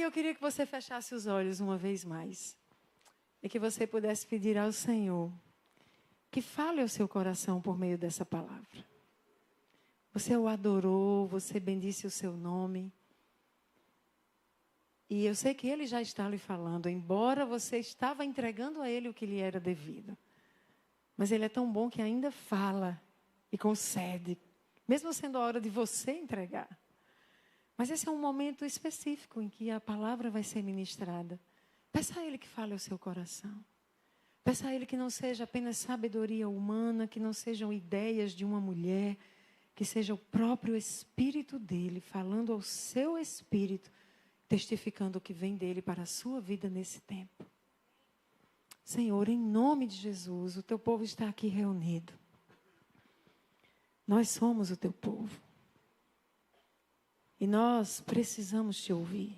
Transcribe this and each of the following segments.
eu queria que você fechasse os olhos uma vez mais. E que você pudesse pedir ao Senhor que fale ao seu coração por meio dessa palavra. Você o adorou, você bendisse o seu nome. E eu sei que Ele já está lhe falando, embora você estava entregando a Ele o que lhe era devido. Mas Ele é tão bom que ainda fala e concede, mesmo sendo a hora de você entregar. Mas esse é um momento específico em que a palavra vai ser ministrada. Peça a Ele que fale ao seu coração. Peça a Ele que não seja apenas sabedoria humana, que não sejam ideias de uma mulher, que seja o próprio Espírito dEle falando ao seu espírito, testificando o que vem dEle para a sua vida nesse tempo. Senhor, em nome de Jesus, o Teu povo está aqui reunido. Nós somos o Teu povo. E nós precisamos Te ouvir.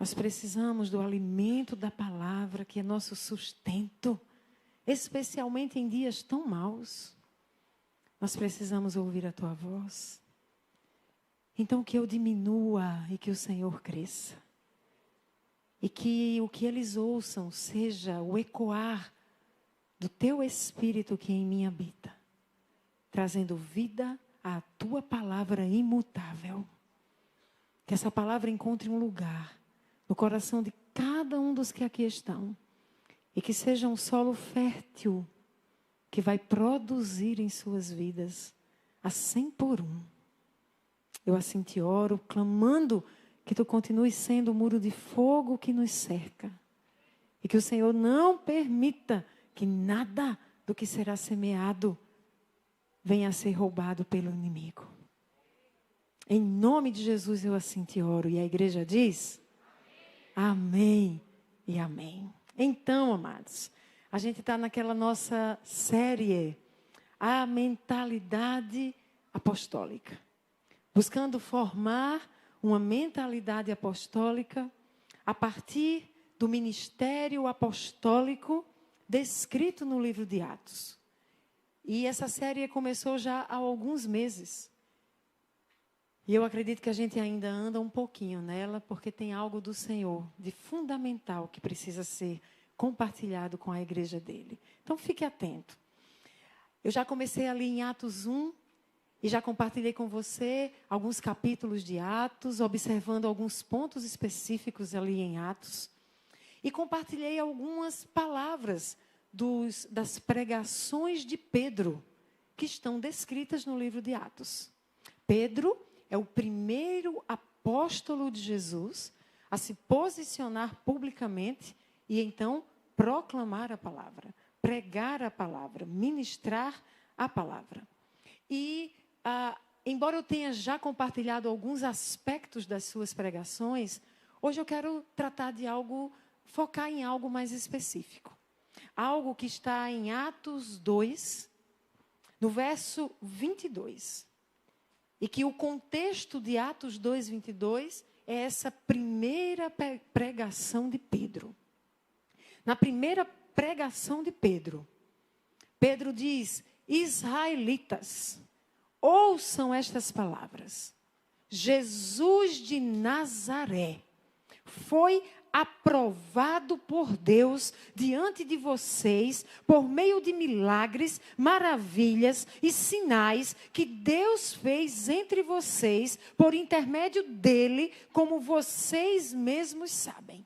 Nós precisamos do alimento da palavra, que é nosso sustento, especialmente em dias tão maus. Nós precisamos ouvir a Tua voz. Então que eu diminua e que o Senhor cresça. E que o que eles ouçam seja o ecoar do Teu Espírito que em mim habita, trazendo vida à Tua palavra imutável. Que essa palavra encontre um lugar no coração de cada um dos que aqui estão. E que seja um solo fértil que vai produzir em suas vidas a 100 por 1. Eu assim te oro, clamando que Tu continues sendo o muro de fogo que nos cerca. E que o Senhor não permita que nada do que será semeado venha a ser roubado pelo inimigo. Em nome de Jesus eu assim te oro. E a igreja diz: amém e amém. Então, amados, a gente está naquela nossa série, a mentalidade apostólica. Buscando formar uma mentalidade apostólica a partir do ministério apostólico descrito no livro de Atos. E essa série começou já há alguns meses. E eu acredito que a gente ainda anda um pouquinho nela, porque tem algo do Senhor de fundamental que precisa ser compartilhado com a igreja dele. Então fique atento. Eu já comecei ali em Atos 1 e já compartilhei com você alguns capítulos de Atos, observando alguns pontos específicos ali em Atos. E compartilhei algumas palavras das pregações de Pedro, que estão descritas no livro de Atos. Pedro é o primeiro apóstolo de Jesus a se posicionar publicamente e então proclamar a palavra, pregar a palavra, ministrar a palavra. E, embora eu tenha já compartilhado alguns aspectos das suas pregações, hoje eu quero tratar de algo, focar em algo mais específico. Algo que está em Atos 2, no verso 22. E que o contexto de Atos 2, 22 é essa primeira pregação de Pedro. Na primeira pregação de Pedro, Pedro diz: israelitas, ouçam estas palavras. Jesus de Nazaré foi aprovado por Deus diante de vocês por meio de milagres, maravilhas e sinais que Deus fez entre vocês por intermédio dele, como vocês mesmos sabem.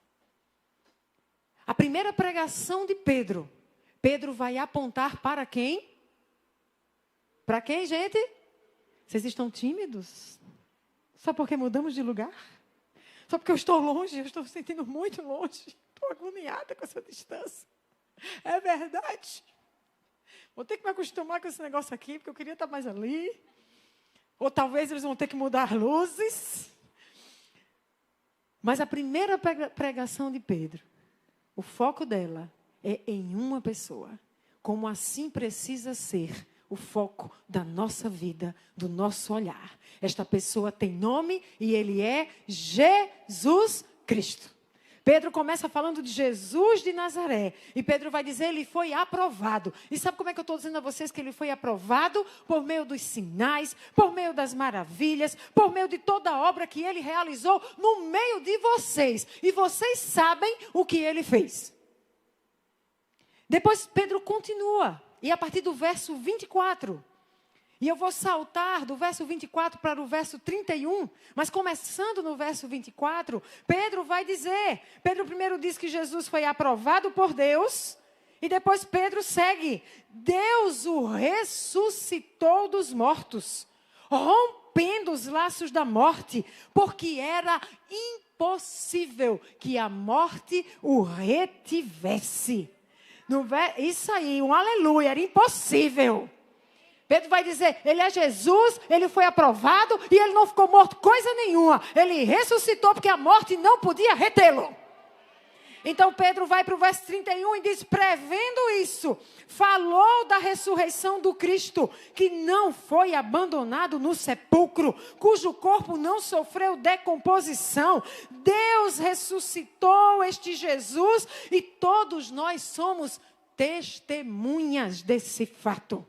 A primeira pregação de Pedro, Pedro vai apontar para quem? Para quem, gente? Vocês estão tímidos? Só porque mudamos de lugar? Só porque eu estou longe, eu estou me sentindo muito longe. Estou agoniada com essa distância. É verdade. Vou ter que me acostumar com esse negócio aqui, porque eu queria estar mais ali. Ou talvez eles vão ter que mudar luzes. Mas a primeira pregação de Pedro, o foco dela é em uma pessoa. Como assim precisa ser o foco da nossa vida, do nosso olhar. Esta pessoa tem nome e ele é Jesus Cristo. Pedro começa falando de Jesus de Nazaré. E Pedro vai dizer, ele foi aprovado. E sabe como é que eu estou dizendo a vocês que ele foi aprovado? Por meio dos sinais, por meio das maravilhas, por meio de toda a obra que ele realizou no meio de vocês. E vocês sabem o que ele fez. Depois Pedro continua. E a partir do verso 24... E eu vou saltar do verso 24 para o verso 31, mas começando no verso 24, Pedro vai dizer, Pedro primeiro diz que Jesus foi aprovado por Deus, e depois Pedro segue, Deus o ressuscitou dos mortos, rompendo os laços da morte, porque era impossível que a morte o retivesse. Isso aí, um aleluia, era impossível. Pedro vai dizer, ele é Jesus, ele foi aprovado e ele não ficou morto coisa nenhuma. Ele ressuscitou porque a morte não podia retê-lo. Então Pedro vai para o verso 31 e diz, prevendo isso, falou da ressurreição do Cristo, que não foi abandonado no sepulcro, cujo corpo não sofreu decomposição. Deus ressuscitou este Jesus e todos nós somos testemunhas desse fato.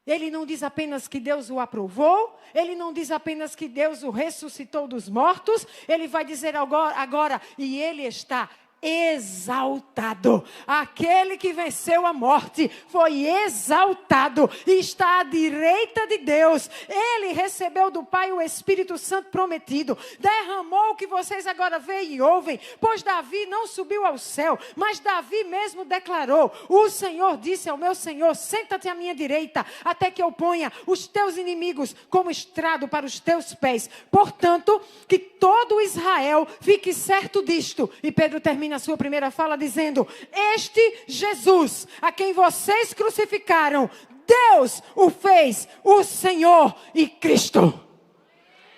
Ele não diz apenas que Deus o aprovou, ele não diz apenas que Deus o ressuscitou dos mortos, ele vai dizer agora, e ele está exaltado. Aquele que venceu a morte foi exaltado e está à direita de Deus. Ele recebeu do Pai o Espírito Santo prometido, derramou o que vocês agora veem e ouvem, pois Davi não subiu ao céu, mas Davi mesmo declarou, o Senhor disse ao meu Senhor, senta-te à minha direita, até que eu ponha os teus inimigos como estrado para os teus pés. Portanto, que todo Israel fique certo disto. E Pedro termina a sua primeira fala dizendo, este Jesus, a quem vocês crucificaram, Deus o fez o Senhor e Cristo.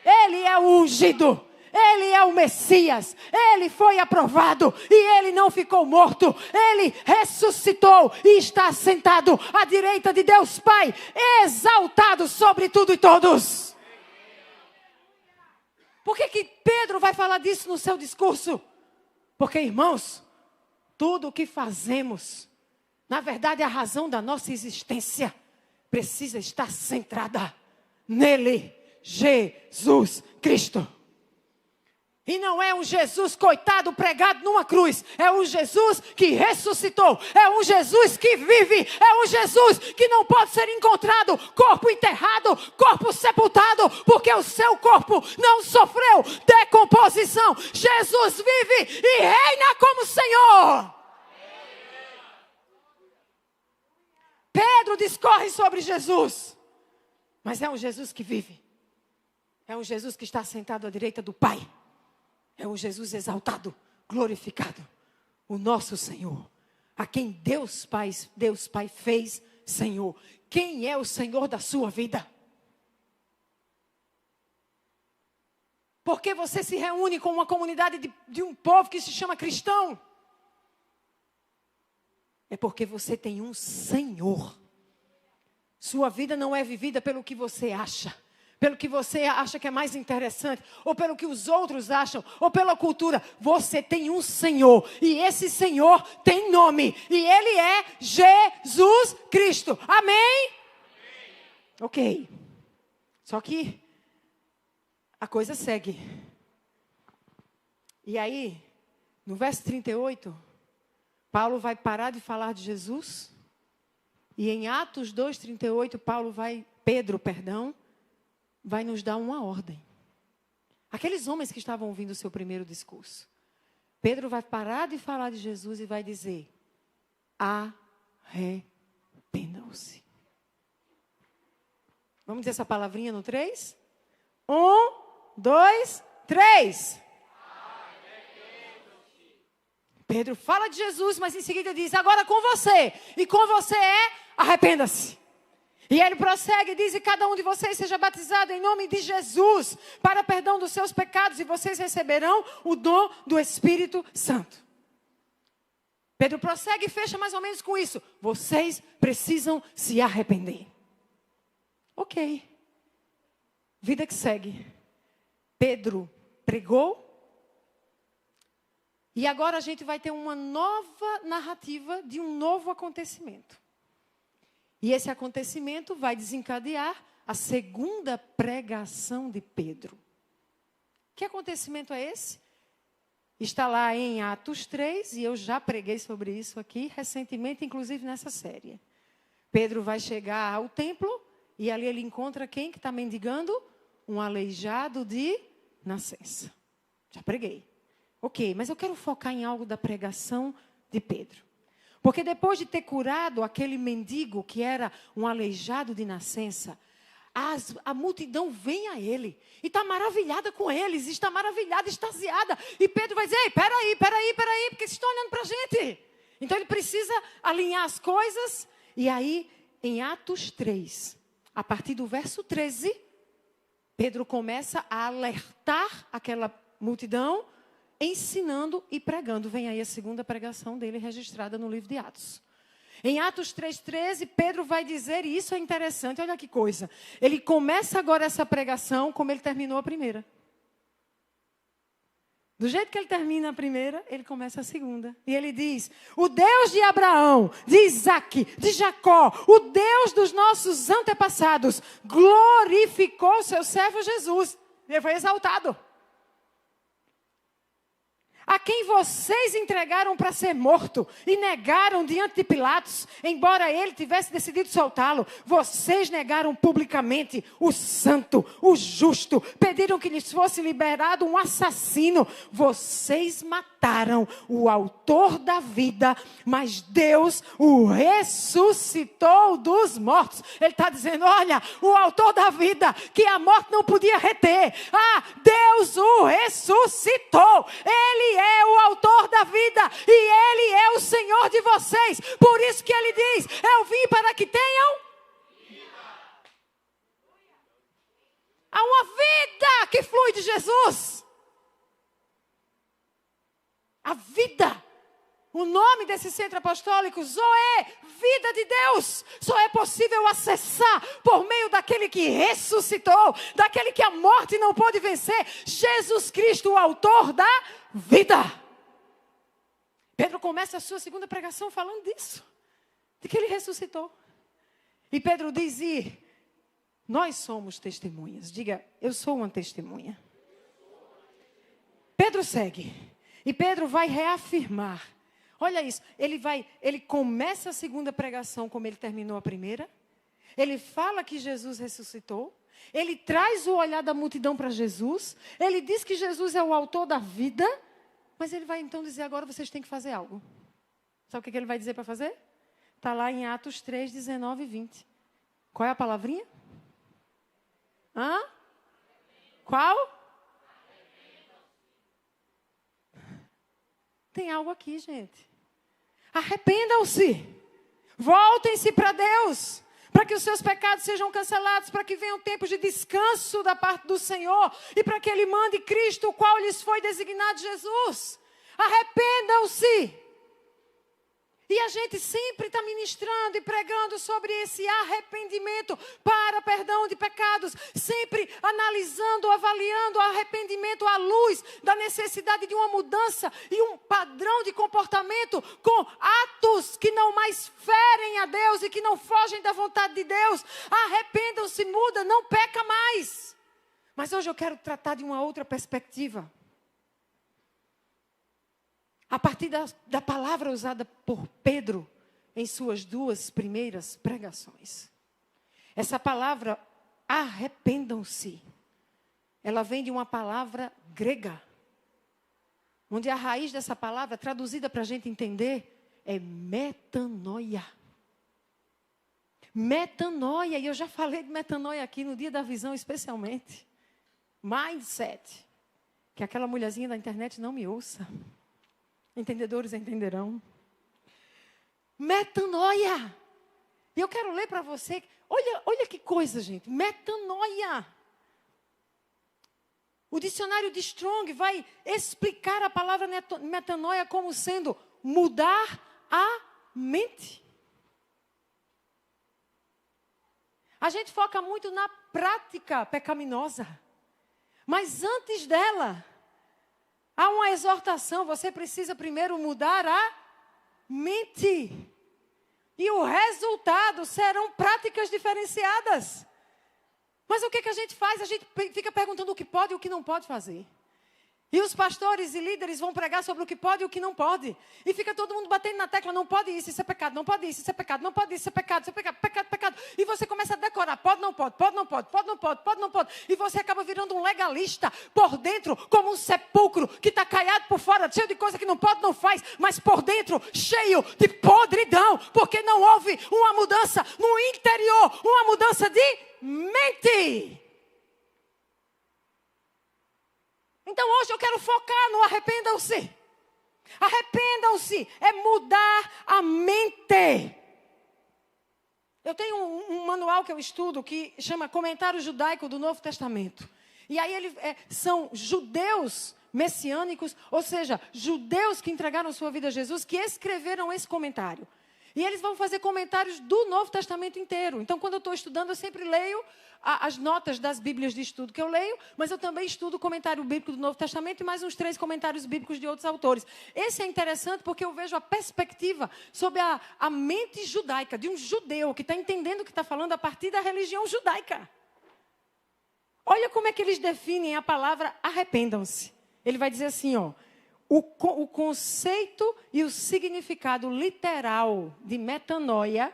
Ele é o ungido, ele é o Messias, ele foi aprovado e ele não ficou morto, ele ressuscitou e está sentado à direita de Deus Pai, exaltado sobre tudo e todos. Por que Pedro vai falar disso no seu discurso? Porque, irmãos, tudo o que fazemos, na verdade, a razão da nossa existência precisa estar centrada nele, Jesus Cristo. E não é um Jesus coitado pregado numa cruz. É um Jesus que ressuscitou. É um Jesus que vive. É um Jesus que não pode ser encontrado corpo enterrado, corpo sepultado, porque o seu corpo não sofreu decomposição. Jesus vive e reina como Senhor. Pedro discorre sobre Jesus. Mas é um Jesus que vive. É um Jesus que está sentado à direita do Pai. É um Jesus exaltado, glorificado. O nosso Senhor. A quem Deus Pai fez Senhor. Quem é o Senhor da sua vida? Por que você se reúne com uma comunidade de um povo que se chama cristão? É porque você tem um Senhor. Sua vida não é vivida pelo que você acha. Pelo que você acha que é mais interessante, ou pelo que os outros acham, ou pela cultura. Você tem um Senhor, e esse Senhor tem nome, e Ele é Jesus Cristo. Amém? Amém. Ok. Só que a coisa segue. E aí, no verso 38, Paulo vai parar de falar de Jesus, e em Atos 2:38, Pedro vai nos dar uma ordem. Aqueles homens que estavam ouvindo o seu primeiro discurso. Pedro vai parar de falar de Jesus e vai dizer, arrependam-se. Vamos dizer essa palavrinha no 3? 1, 2, 3. Pedro fala de Jesus, mas em seguida diz, agora com você. E com você arrependa-se. E ele prossegue e diz, e cada um de vocês seja batizado em nome de Jesus, para perdão dos seus pecados, e vocês receberão o dom do Espírito Santo. Pedro prossegue e fecha mais ou menos com isso. Vocês precisam se arrepender. Ok. Vida que segue. Pedro pregou, E agora a gente vai ter uma nova narrativa de um novo acontecimento. E esse acontecimento vai desencadear a segunda pregação de Pedro. Que acontecimento é esse? Está lá em Atos 3, e eu já preguei sobre isso aqui recentemente, inclusive nessa série. Pedro vai chegar ao templo e ali ele encontra quem que está mendigando? Um aleijado de nascença. Já preguei. Ok, mas eu quero focar em algo da pregação de Pedro. Porque depois de ter curado aquele mendigo que era um aleijado de nascença, a multidão vem a ele e está maravilhada com eles, está maravilhada, extasiada. E Pedro vai dizer, ei, peraí, porque vocês estão olhando para a gente. Então ele precisa alinhar as coisas. E aí, em Atos 3, a partir do verso 13, Pedro começa a alertar aquela multidão, ensinando e pregando. Vem aí a segunda pregação dele registrada no livro de Atos. Em Atos 3,13, Pedro vai dizer, e isso é interessante, olha que coisa. Ele começa agora essa pregação como ele terminou a primeira. Do jeito que ele termina a primeira, ele começa a segunda. E ele diz, o Deus de Abraão, de Isaque, de Jacó, o Deus dos nossos antepassados, glorificou o seu servo Jesus. Ele foi exaltado. A quem vocês entregaram para ser morto e negaram diante de Pilatos, embora ele tivesse decidido soltá-lo, vocês negaram publicamente o santo, o justo, pediram que lhes fosse liberado um assassino. Vocês mataram o autor da vida, mas Deus o ressuscitou dos mortos. Ele está dizendo, olha, o autor da vida, que a morte não podia reter, Deus o ressuscitou. Ele é o autor da vida e Ele é o Senhor de vocês. Por isso que Ele diz, eu vim para que tenham vida. Há uma vida que flui de Jesus. A vida. O nome desse centro apostólico, Zoe, vida de Deus, só é possível acessar por meio daquele que ressuscitou, daquele que a morte não pôde vencer, Jesus Cristo, o autor da vida. Pedro começa a sua segunda pregação falando disso, de que ele ressuscitou. E Pedro diz, e nós somos testemunhas. Diga, eu sou uma testemunha. Pedro segue, e Pedro vai reafirmar. Olha isso, ele começa a segunda pregação como ele terminou a primeira. Ele fala que Jesus ressuscitou. Ele traz o olhar da multidão para Jesus. Ele diz que Jesus é o autor da vida. Mas ele vai então dizer, agora vocês têm que fazer algo. Sabe o que ele vai dizer para fazer? Está lá em Atos 3, 19 e 20. Qual é a palavrinha? Qual? Tem algo aqui, gente. Arrependam-se. Voltem-se para Deus. Para que os seus pecados sejam cancelados. Para que venham tempos de descanso da parte do Senhor. E para que Ele mande Cristo, o qual lhes foi designado Jesus. Arrependam-se. E a gente sempre está ministrando e pregando sobre esse arrependimento para perdão de pecados. Sempre analisando, avaliando o arrependimento à luz da necessidade de uma mudança e um padrão de comportamento com atos que não mais ferem a Deus e que não fogem da vontade de Deus. Arrependam-se, muda, não peca mais. Mas hoje eu quero tratar de uma outra perspectiva. A partir da palavra usada por Pedro em suas duas primeiras pregações. Essa palavra, arrependam-se, ela vem de uma palavra grega. Onde a raiz dessa palavra, traduzida para a gente entender, é metanoia. Metanoia, e eu já falei de metanoia aqui no dia da visão especialmente. Mindset. Que aquela mulherzinha da internet não me ouça. Entendedores entenderão. Metanoia. E eu quero ler para você. Olha que coisa, gente. Metanoia. O dicionário de Strong vai explicar a palavra metanoia como sendo mudar a mente. A gente foca muito na prática pecaminosa. Mas antes dela, Há uma exortação, você precisa primeiro mudar a mente. E o resultado serão práticas diferenciadas. Mas o que a gente faz? A gente fica perguntando o que pode e o que não pode fazer. E os pastores e líderes vão pregar sobre o que pode e o que não pode. E fica todo mundo batendo na tecla, não pode isso é pecado, não pode isso é pecado, não pode isso é pecado, isso é pecado, pecado, pecado. E você começa a decorar, pode, não pode, pode, não pode, pode, não pode, pode, não pode. E você acaba virando um legalista por dentro, como um sepulcro que está caiado por fora, cheio de coisa que não pode, não faz, mas por dentro, cheio de podridão, porque não houve uma mudança no interior, uma mudança de mente. Então hoje eu quero focar no arrependam-se. Arrependam-se é mudar a mente. Eu tenho um manual que eu estudo que chama Comentário Judaico do Novo Testamento. E aí são judeus messiânicos, ou seja, judeus que entregaram sua vida a Jesus, que escreveram esse comentário. E eles vão fazer comentários do Novo Testamento inteiro. Então, quando eu estou estudando, eu sempre leio as notas das Bíblias de estudo que eu leio, mas eu também estudo o comentário bíblico do Novo Testamento e mais uns 3 comentários bíblicos de outros autores. Esse é interessante porque eu vejo a perspectiva sobre a mente judaica, de um judeu que está entendendo o que está falando a partir da religião judaica. Olha como é que eles definem a palavra arrependam-se. Ele vai dizer assim, ó. O conceito e o significado literal de metanoia,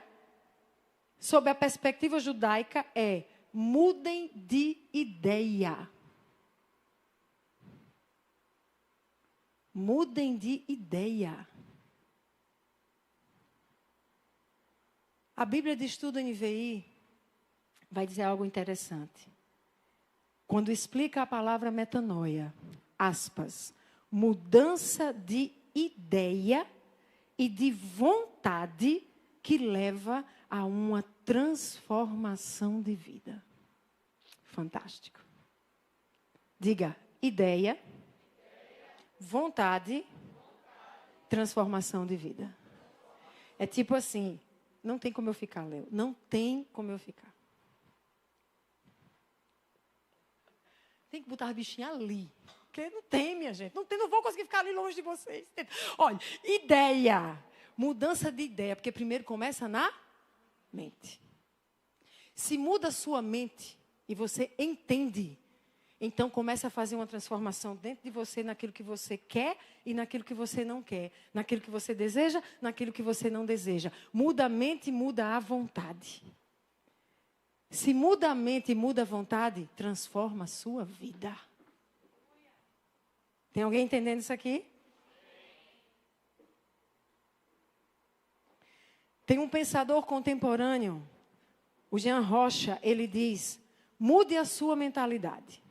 sob a perspectiva judaica, é mudem de ideia. Mudem de ideia. A Bíblia de Estudo NVI vai dizer algo interessante. Quando explica a palavra metanoia, aspas, mudança de ideia e de vontade que leva a uma transformação de vida. Fantástico. Diga, ideia, vontade, transformação de vida. É tipo assim, não tem como eu ficar, Léo. Não tem como eu ficar. Tem que botar a bichinha ali. Porque não tem, minha gente. Não vou conseguir ficar ali longe de vocês. Olha, ideia. Mudança de ideia. Porque primeiro começa na mente. Se muda a sua mente e você entende, então começa a fazer uma transformação dentro de você naquilo que você quer e naquilo que você não quer. Naquilo que você deseja, naquilo que você não deseja. Muda a mente e muda a vontade. Se muda a mente e muda a vontade, transforma a sua vida. Tem alguém entendendo isso aqui? Tem um pensador contemporâneo, o Jean Rocha, ele diz, mude a sua mentalidade.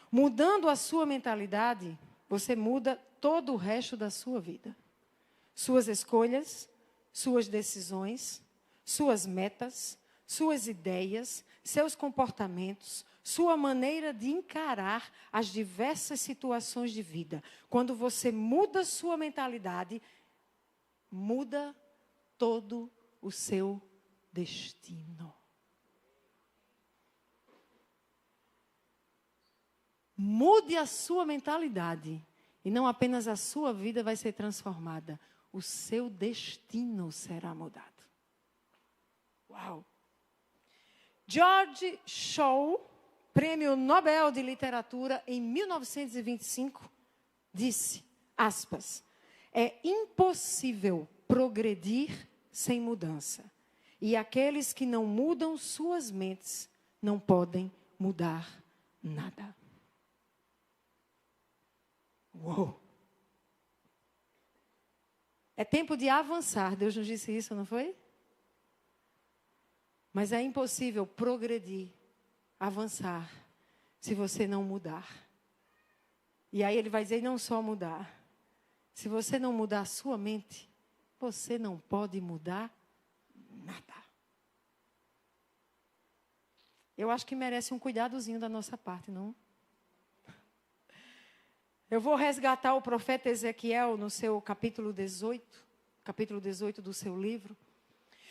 Mudando a sua mentalidade, você muda todo o resto da sua vida. Suas escolhas, suas decisões, suas metas, suas ideias, seus comportamentos, sua maneira de encarar as diversas situações de vida. Quando você muda sua mentalidade, muda todo o seu destino. Mude a sua mentalidade. E não apenas a sua vida vai ser transformada. O seu destino será mudado. Uau! George Shaw, Prêmio Nobel de Literatura em 1925, disse, aspas, é impossível progredir sem mudança. E aqueles que não mudam suas mentes não podem mudar nada. Uou! É tempo de avançar. Deus nos disse isso, não foi? Mas é impossível progredir, avançar, se você não mudar. E aí ele vai dizer, não só mudar. Se você não mudar a sua mente, você não pode mudar nada. Eu acho que merece um cuidadozinho da nossa parte, não? Eu vou resgatar o profeta Ezequiel no seu capítulo 18 do seu livro.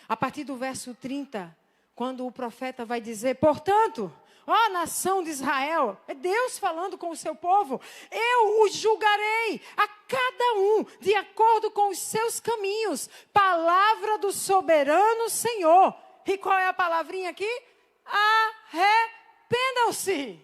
A partir do verso 30, quando o profeta vai dizer, portanto, Ó nação de Israel, é Deus falando com o seu povo. Eu os julgarei, a cada um, de acordo com os seus caminhos. Palavra do soberano Senhor. E qual é a palavrinha aqui? Arrependam-se.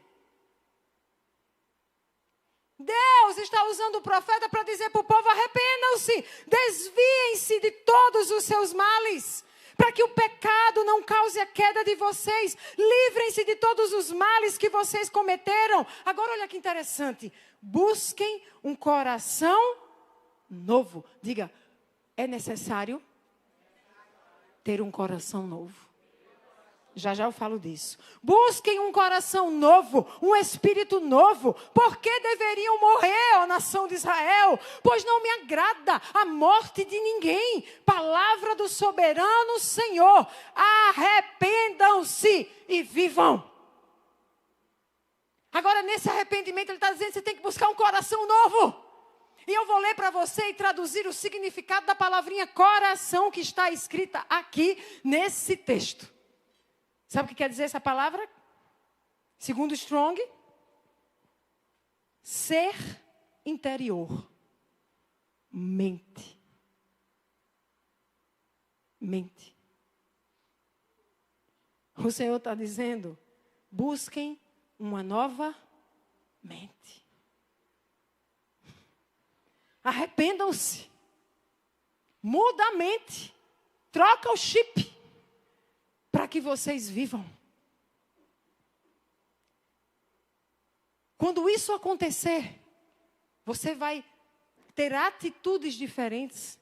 Deus está usando o profeta para dizer para o povo: arrependam-se, desviem-se de todos os seus males, para que o pecado não cause a queda de vocês. Livrem-se de todos os males que vocês cometeram. Agora olha que interessante. Busquem um coração novo. Diga, é necessário ter um coração novo. Já eu falo disso. Busquem um coração novo, um espírito novo. Por que deveriam morrer, ó nação de Israel? Pois não me agrada a morte de ninguém. Palavra do soberano Senhor. Arrependam-se e vivam. Agora, nesse arrependimento, ele está dizendo que você tem que buscar um coração novo. E eu vou ler para você e traduzir o significado da palavrinha coração que está escrita aqui nesse texto. Sabe o que quer dizer essa palavra? Segundo Strong, ser interior. Mente. Mente. O Senhor está dizendo, busquem uma nova mente. Arrependam-se. Muda a mente. Troca o chip. Para que vocês vivam. Quando isso acontecer, você vai ter atitudes diferentes.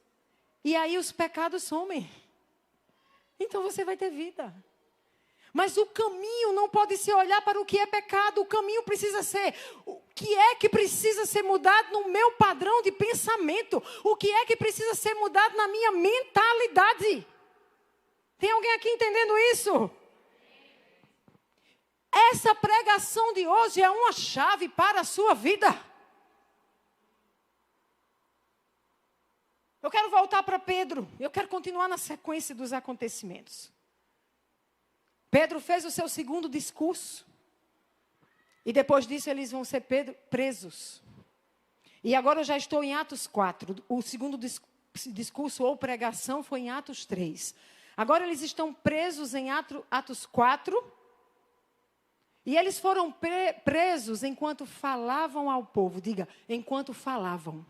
E aí os pecados somem. Então você vai ter vida. Mas o caminho não pode ser olhar para o que é pecado. O caminho precisa ser o que é que precisa ser mudado no meu padrão de pensamento. O que é que precisa ser mudado na minha mentalidade. Tem alguém aqui entendendo isso? Essa pregação de hoje é uma chave para a sua vida. Eu quero voltar para Pedro. Eu quero continuar na sequência dos acontecimentos. Pedro fez o seu segundo discurso. E depois disso eles vão ser presos. E agora eu já estou em Atos 4. O segundo discurso ou pregação foi em Atos 3. Agora eles estão presos em Atos 4. E eles foram presos enquanto falavam ao povo. Diga, enquanto falavam.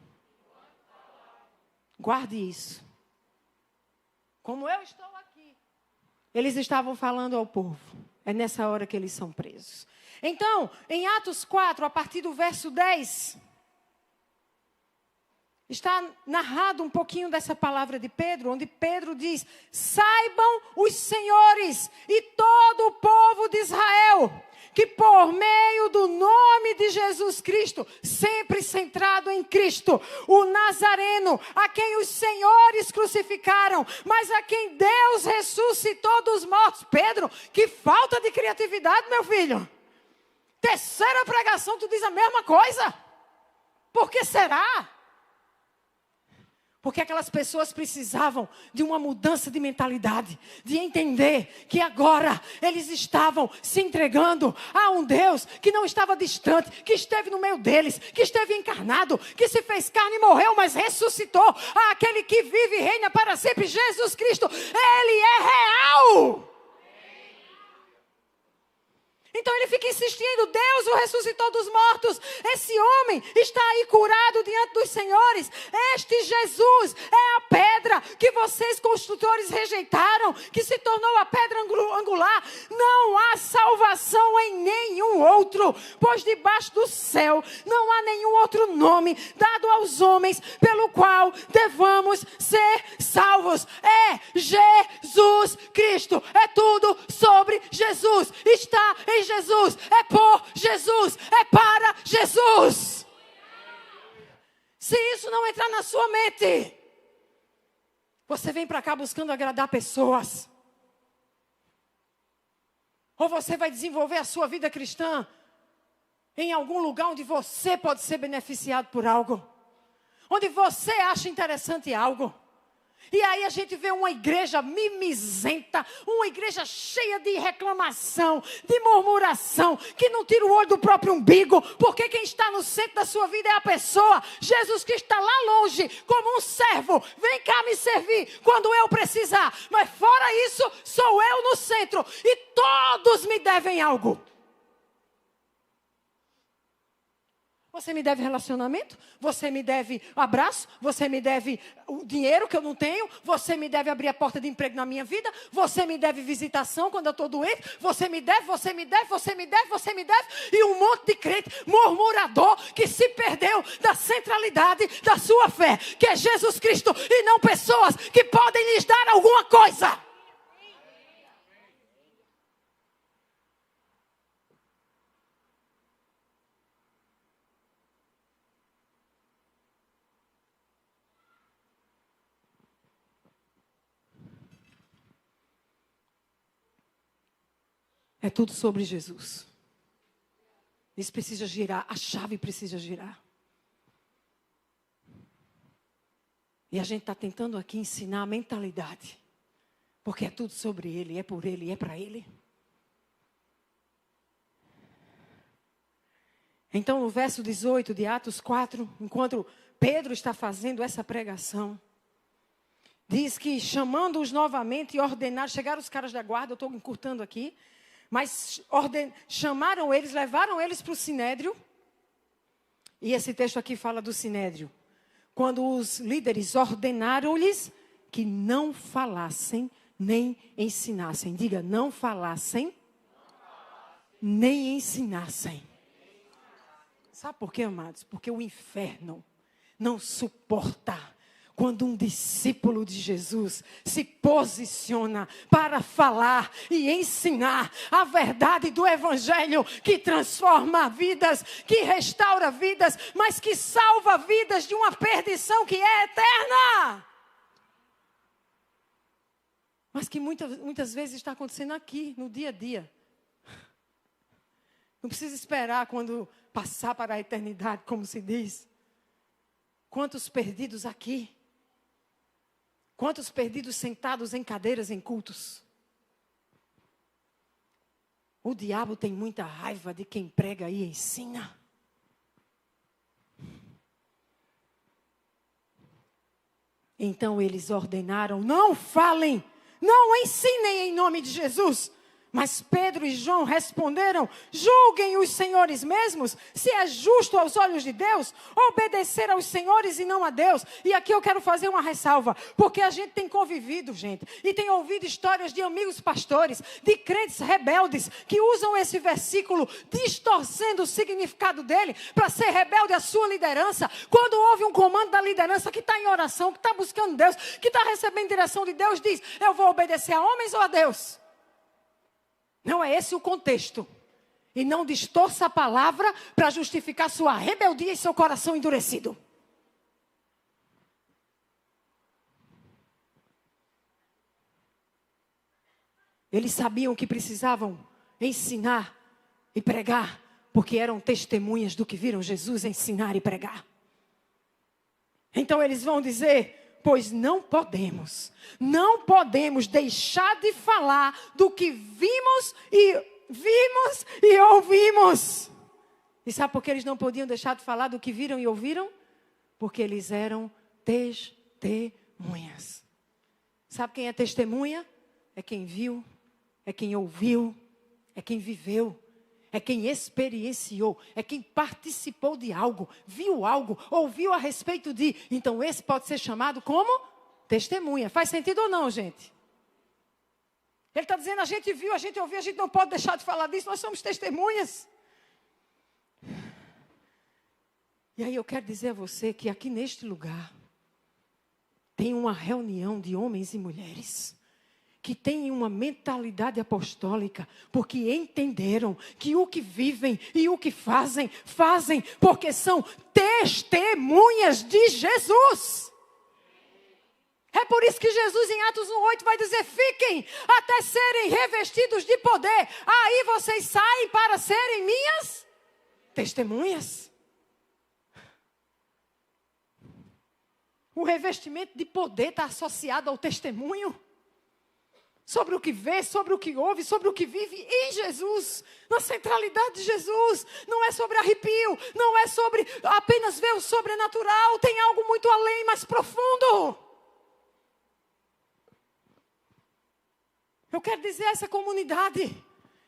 Guarde isso. Como eu estou aqui. Eles estavam falando ao povo. É nessa hora que eles são presos. Então, em Atos 4, a partir do verso 10... está narrado um pouquinho dessa palavra de Pedro, onde Pedro diz: saibam os senhores e todo o povo de Israel, que por meio do nome de Jesus Cristo, sempre centrado em Cristo, o Nazareno, a quem os senhores crucificaram, mas a quem Deus ressuscitou dos mortos. Pedro, que falta de criatividade, meu filho. Terceira pregação, tu diz a mesma coisa. Por que será? Porque aquelas pessoas precisavam de uma mudança de mentalidade, de entender que agora eles estavam se entregando a um Deus que não estava distante, que esteve no meio deles, que esteve encarnado, que se fez carne e morreu, mas ressuscitou. Aquele que vive e reina para sempre, Jesus Cristo, Ele é real. Então ele fica insistindo, Deus o ressuscitou dos mortos. Esse homem está aí curado diante dos senhores. Este Jesus é a pedra que vocês construtores rejeitaram, que se tornou a pedra angular. Não há salvação em nenhum outro, pois debaixo do céu não há nenhum outro nome dado aos homens pelo qual devamos ser salvos. É Jesus Cristo. É tudo sobre Jesus. Está em Jesus, é por Jesus, é para Jesus. Se isso não entrar na sua mente, você vem para cá buscando agradar pessoas. Ou você vai desenvolver a sua vida cristã em algum lugar onde você pode ser beneficiado por algo. Onde você acha interessante algo. E aí a gente vê uma igreja mimizenta, uma igreja cheia de reclamação, de murmuração, que não tira o olho do próprio umbigo, porque quem está no centro da sua vida é a pessoa. Jesus Cristo está lá longe, como um servo, vem cá me servir quando eu precisar. Mas fora isso, sou eu no centro e todos me devem algo. Você me deve relacionamento, você me deve abraço, você me deve o dinheiro que eu não tenho, você me deve abrir a porta de emprego na minha vida, você me deve visitação quando eu estou doente, você me deve, você me deve, você me deve, você me deve, e um monte de crente murmurador que se perdeu da centralidade da sua fé, que é Jesus Cristo, e não pessoas que podem lhes dar alguma coisa. É tudo sobre Jesus. Isso precisa girar, a chave precisa girar. E a gente está tentando aqui ensinar a mentalidade. Porque é tudo sobre Ele, é por Ele, é para Ele. Então, no verso 18 de Atos 4, enquanto Pedro está fazendo essa pregação, diz que chamando-os novamente e ordenaram, chegaram os caras da guarda, eu estou encurtando aqui, mas chamaram eles, levaram eles para o Sinédrio. E esse texto aqui fala do Sinédrio. Quando os líderes ordenaram-lhes que não falassem nem ensinassem. Diga, não falassem nem ensinassem. Sabe por quê, amados? Porque o inferno não suporta quando um discípulo de Jesus se posiciona para falar e ensinar a verdade do Evangelho que transforma vidas, que restaura vidas, mas que salva vidas de uma perdição que é eterna. Mas que muitas vezes está acontecendo aqui, no dia a dia. Não precisa esperar quando passar para a eternidade, como se diz. Quantos perdidos aqui? Quantos perdidos sentados em cadeiras em cultos? O diabo tem muita raiva de quem prega e ensina. Então eles ordenaram, não falem, não ensinem em nome de Jesus. Mas Pedro e João responderam, julguem os senhores mesmos, se é justo aos olhos de Deus, obedecer aos senhores e não a Deus. E aqui eu quero fazer uma ressalva, porque a gente tem convivido, gente, e tem ouvido histórias de amigos pastores, de crentes rebeldes, que usam esse versículo, distorcendo o significado dele, para ser rebelde à sua liderança. Quando houve um comando da liderança que está em oração, que está buscando Deus, que está recebendo direção de Deus, diz, eu vou obedecer a homens ou a Deus? Não é esse o contexto. E não distorça a palavra para justificar sua rebeldia e seu coração endurecido. Eles sabiam que precisavam ensinar e pregar, porque eram testemunhas do que viram Jesus ensinar e pregar. Então eles vão dizer, pois não podemos deixar de falar do que vimos e ouvimos. E sabe por que eles não podiam deixar de falar do que viram e ouviram? Porque eles eram testemunhas. Sabe quem é testemunha? É quem viu, é quem ouviu, é quem viveu, é quem experienciou, é quem participou de algo, viu algo, ouviu a respeito de. Então esse pode ser chamado como testemunha. Faz sentido ou não, gente? Ele está dizendo, a gente viu, a gente ouviu, a gente não pode deixar de falar disso, nós somos testemunhas. E aí eu quero dizer a você que aqui neste lugar tem uma reunião de homens e mulheres que têm uma mentalidade apostólica, porque entenderam que o que vivem e o que fazem porque são testemunhas de Jesus. É por isso que Jesus em Atos 1:8 vai dizer, fiquem até serem revestidos de poder. Aí vocês saem para serem minhas testemunhas. o revestimento de poder está associado ao testemunho. Sobre o que vê, sobre o que ouve, sobre o que vive em Jesus. Na centralidade de Jesus. Não é sobre arrepio, não é sobre apenas ver o sobrenatural. Tem algo muito além, mais profundo. Eu quero dizer a essa comunidade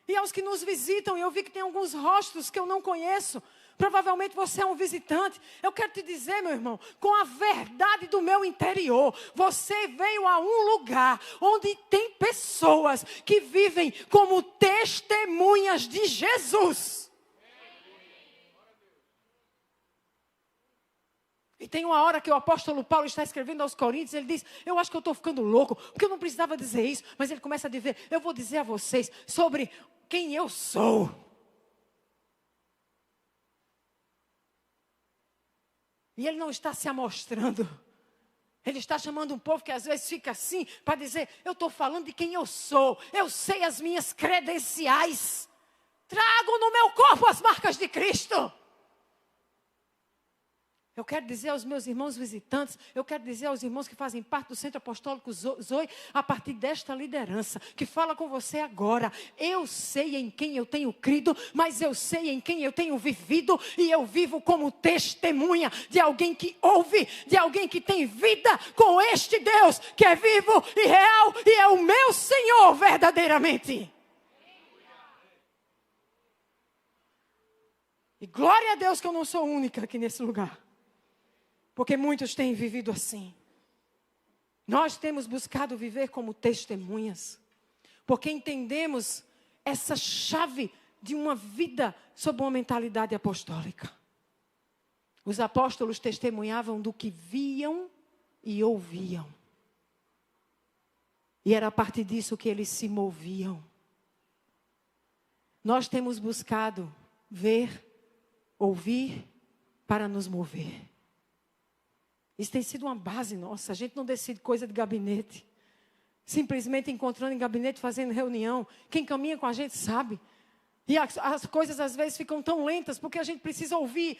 e aos que nos visitam, e eu vi que tem alguns rostos que eu não conheço. Provavelmente você é um visitante. Eu quero te dizer, meu irmão, com a verdade do meu interior, você veio a um lugar onde tem pessoas que vivem como testemunhas de Jesus. E tem uma hora que o apóstolo Paulo está escrevendo aos Coríntios, ele diz, eu acho que eu estou ficando louco, porque eu não precisava dizer isso, mas ele começa a dizer, eu vou dizer a vocês sobre quem eu sou. E ele não está se amostrando. Ele está chamando um povo que às vezes fica assim, para dizer, eu estou falando de quem eu sou, eu sei as minhas credenciais, trago no meu corpo as marcas de Cristo. Eu quero dizer aos meus irmãos visitantes, eu quero dizer aos irmãos que fazem parte do Centro Apostólico Zoe, a partir desta liderança, que fala com você agora. Eu sei em quem eu tenho crido, mas eu sei em quem eu tenho vivido, e eu vivo como testemunha de alguém que ouve, de alguém que tem vida com este Deus, que é vivo e real, e é o meu Senhor verdadeiramente. E glória a Deus que eu não sou única aqui nesse lugar. Porque muitos têm vivido assim. Nós temos buscado viver como testemunhas. Porque entendemos essa chave de uma vida sob uma mentalidade apostólica. Os apóstolos testemunhavam do que viam e ouviam. E era a partir disso que eles se moviam. Nós temos buscado ver, ouvir para nos mover. Isso tem sido uma base nossa. A gente não decide coisa de gabinete. Simplesmente encontrando em gabinete, fazendo reunião. Quem caminha com a gente sabe. E as coisas às vezes ficam tão lentas, porque a gente precisa ouvir,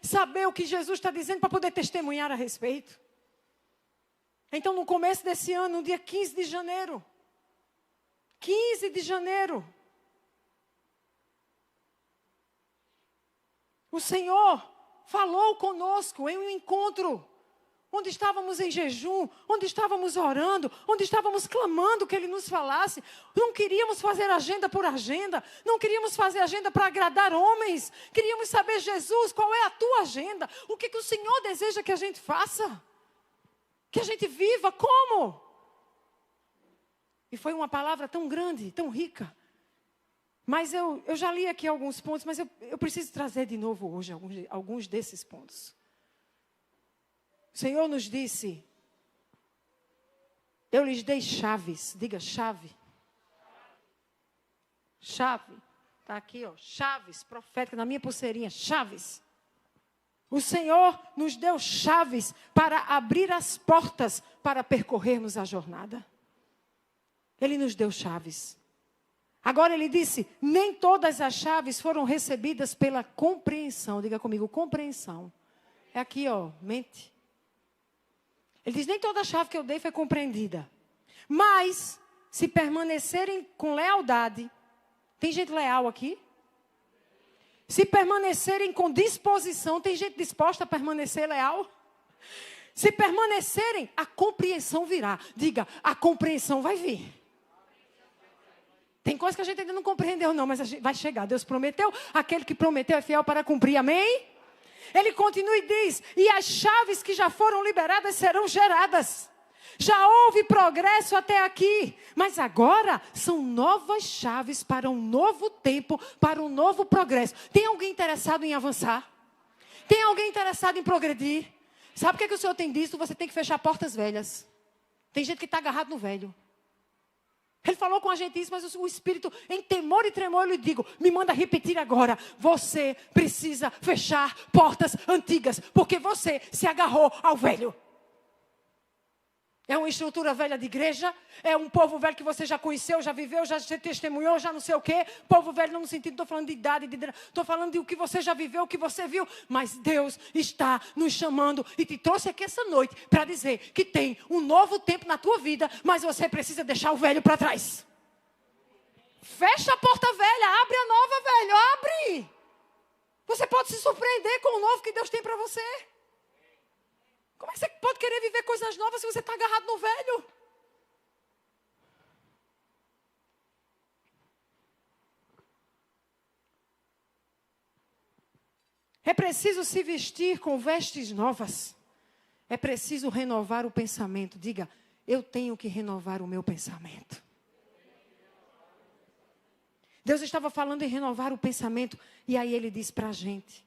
saber o que Jesus está dizendo para poder testemunhar a respeito. Então, no começo desse ano, no dia 15 de janeiro. 15 de janeiro. O Senhor falou conosco em um encontro, onde estávamos em jejum, onde estávamos orando, onde estávamos clamando que Ele nos falasse. Não queríamos fazer agenda por agenda, não queríamos fazer agenda para agradar homens. Queríamos saber, Jesus, qual é a tua agenda? O que o Senhor deseja que a gente faça? Que a gente viva como? E foi uma palavra tão grande, tão rica. Mas eu já li aqui alguns pontos, mas eu preciso trazer de novo hoje alguns desses pontos. O Senhor nos disse, eu lhes dei chaves, diga chave. Chave, está aqui, ó, chaves proféticas na minha pulseirinha, chaves. O Senhor nos deu chaves para abrir as portas para percorrermos a jornada. Ele nos deu chaves. Agora ele disse, nem todas as chaves foram recebidas pela compreensão. Diga comigo, compreensão. É aqui, ó, mente. Ele diz, nem toda a chave que eu dei foi compreendida. Mas, se permanecerem com lealdade, tem gente leal aqui? Se permanecerem com disposição, tem gente disposta a permanecer leal? Se permanecerem, a compreensão virá. Diga, a compreensão vai vir. Tem coisa que a gente ainda não compreendeu não, mas a gente vai chegar. Deus prometeu, aquele que prometeu é fiel para cumprir, amém? Ele continua e diz, e as chaves que já foram liberadas serão geradas. Já houve progresso até aqui, mas agora são novas chaves para um novo tempo, para um novo progresso. Tem alguém interessado em avançar? Tem alguém interessado em progredir? Sabe o que o Senhor tem dito? Você tem que fechar portas velhas. Tem gente que está agarrado no velho. Ele falou com a gente isso, mas o Espírito, em temor e tremor, eu lhe digo, me manda repetir agora. Você precisa fechar portas antigas, porque você se agarrou ao velho. É uma estrutura velha de igreja, é um povo velho que você já conheceu, já viveu, já testemunhou, já não sei o quê. Povo velho não no sentido, estou falando de idade, estou falando de o que você já viveu, o que você viu. Mas Deus está nos chamando e te trouxe aqui essa noite para dizer que tem um novo tempo na tua vida, mas você precisa deixar o velho para trás. Fecha a porta velha, abre a nova, velho, abre. Você pode se surpreender com o novo que Deus tem para você. Como é que você pode querer viver coisas novas se você está agarrado no velho? É preciso se vestir com vestes novas. É preciso renovar o pensamento. Diga, eu tenho que renovar o meu pensamento. Deus estava falando em renovar o pensamento. E aí ele diz para a gente,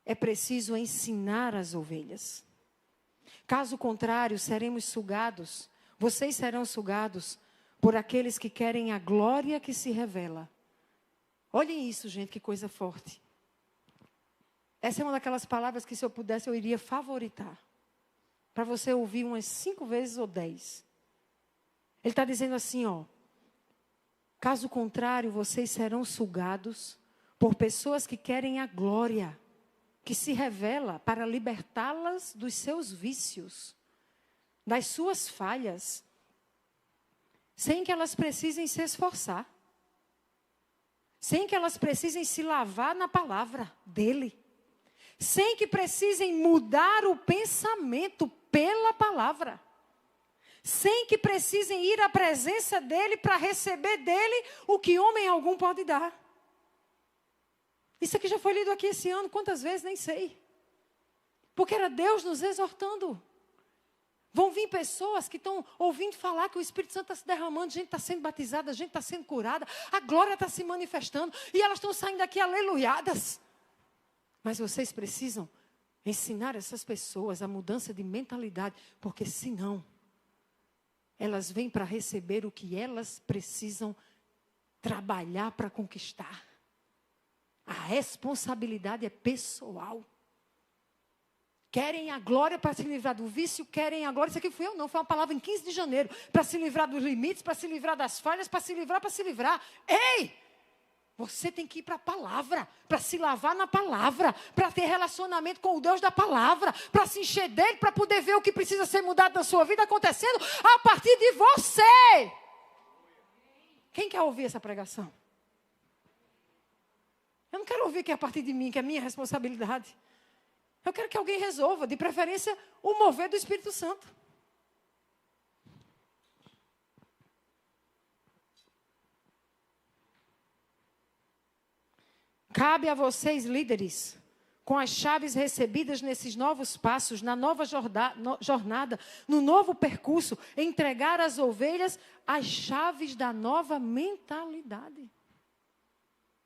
é preciso ensinar as ovelhas. Caso contrário, seremos sugados. Vocês serão sugados por aqueles que querem a glória que se revela. Olhem isso, gente, que coisa forte. Essa é uma daquelas palavras que, se eu pudesse, eu iria favoritar. Para você ouvir umas 5 vezes ou 10. Ele está dizendo assim, ó. Caso contrário, vocês serão sugados por pessoas que querem a glória que se revela para libertá-las dos seus vícios, das suas falhas, sem que elas precisem se esforçar, sem que elas precisem se lavar na palavra dele, sem que precisem mudar o pensamento pela palavra, sem que precisem ir à presença dele para receber dele o que homem algum pode dar. Isso aqui já foi lido aqui esse ano, quantas vezes, nem sei. Porque era Deus nos exortando. Vão vir pessoas que estão ouvindo falar que o Espírito Santo está se derramando, gente está sendo batizada, gente está sendo curada, a glória está se manifestando, e elas estão saindo daqui aleluiadas. Mas vocês precisam ensinar essas pessoas a mudança de mentalidade, porque senão, elas vêm para receber o que elas precisam trabalhar para conquistar. A responsabilidade é pessoal. Querem a glória para se livrar do vício, querem a glória. Isso aqui fui eu não, foi uma palavra em 15 de janeiro. Para se livrar dos limites, para se livrar das falhas, para se livrar. Ei! Você tem que ir para a palavra, para se lavar na palavra, para ter relacionamento com o Deus da palavra, para se encher dele, para poder ver o que precisa ser mudado na sua vida acontecendo a partir de você. Quem quer ouvir essa pregação? Eu não quero ouvir que é a partir de mim, que é minha responsabilidade. Eu quero que alguém resolva, de preferência, o mover do Espírito Santo. Cabe a vocês, líderes, com as chaves recebidas nesses novos passos, na nova jornada, no novo percurso, entregar às ovelhas as chaves da nova mentalidade.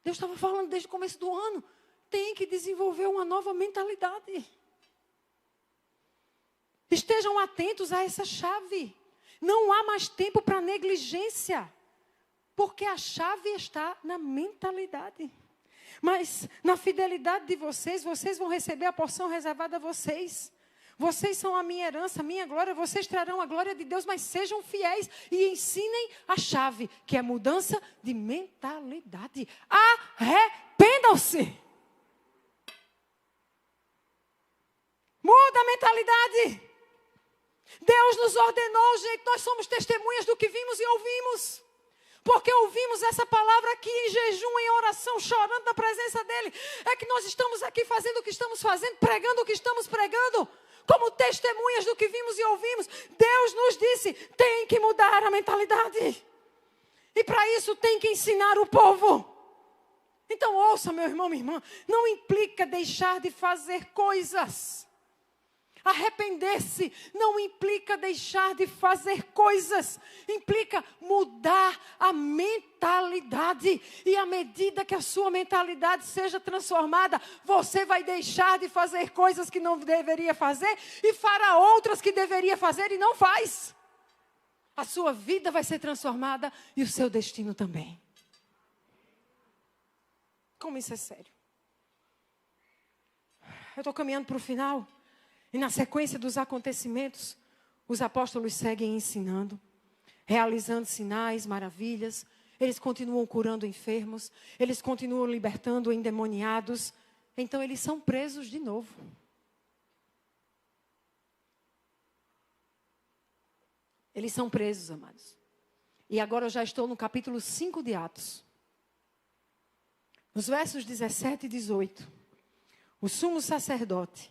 Deus estava falando desde o começo do ano. Tem que desenvolver uma nova mentalidade. Estejam atentos a essa chave. Não há mais tempo para negligência. Porque a chave está na mentalidade. Mas na fidelidade de vocês, vocês vão receber a porção reservada a vocês. Vocês são a minha herança, a minha glória. Vocês trarão a glória de Deus, mas sejam fiéis e ensinem a chave, que é mudança de mentalidade. Arrependam-se. Muda a mentalidade. Deus nos ordenou, gente. Nós somos testemunhas do que vimos e ouvimos. Porque ouvimos essa palavra aqui em jejum, em oração, chorando na presença dEle. É que nós estamos aqui fazendo o que estamos fazendo, pregando o que estamos pregando. Como testemunhas do que vimos e ouvimos. Deus nos disse, tem que mudar a mentalidade. E para isso tem que ensinar o povo. Então ouça, meu irmão, minha irmã. Não implica deixar de fazer coisas. Arrepender-se não implica deixar de fazer coisas, implica mudar a mentalidade. E à medida que a sua mentalidade seja transformada, você vai deixar de fazer coisas que não deveria fazer e fará outras que deveria fazer e não faz. A sua vida vai ser transformada e o seu destino também. Como isso é sério? Eu estou caminhando para o final. E na sequência dos acontecimentos, Os apóstolos seguem ensinando, realizando sinais, maravilhas. Eles continuam curando enfermos. Eles continuam libertando endemoniados. Então, eles são presos de novo. Eles são presos, amados. E agora eu já estou no capítulo 5 de Atos. Nos versos 17 e 18. O sumo sacerdote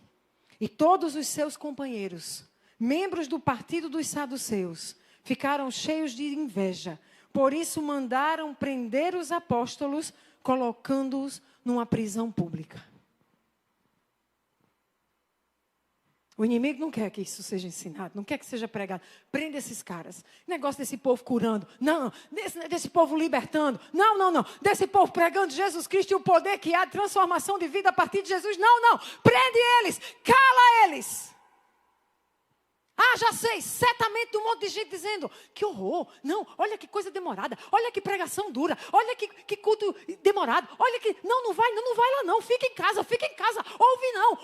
e todos os seus companheiros, membros do partido dos saduceus, ficaram cheios de inveja. Por isso mandaram prender os apóstolos, colocando-os numa prisão pública. O inimigo não quer que isso seja ensinado, não quer que seja pregado. Prenda esses caras. Negócio desse povo curando. Não, desse povo libertando. Não. Desse povo pregando Jesus Cristo e o poder que há de transformação de vida a partir de Jesus. Não. Prende eles. Cala eles. Ah, já sei, certamente um monte de gente dizendo, que horror, não, olha que coisa demorada, olha que pregação dura, olha que culto demorado, olha que, não vai lá não, fica em casa, ouve não,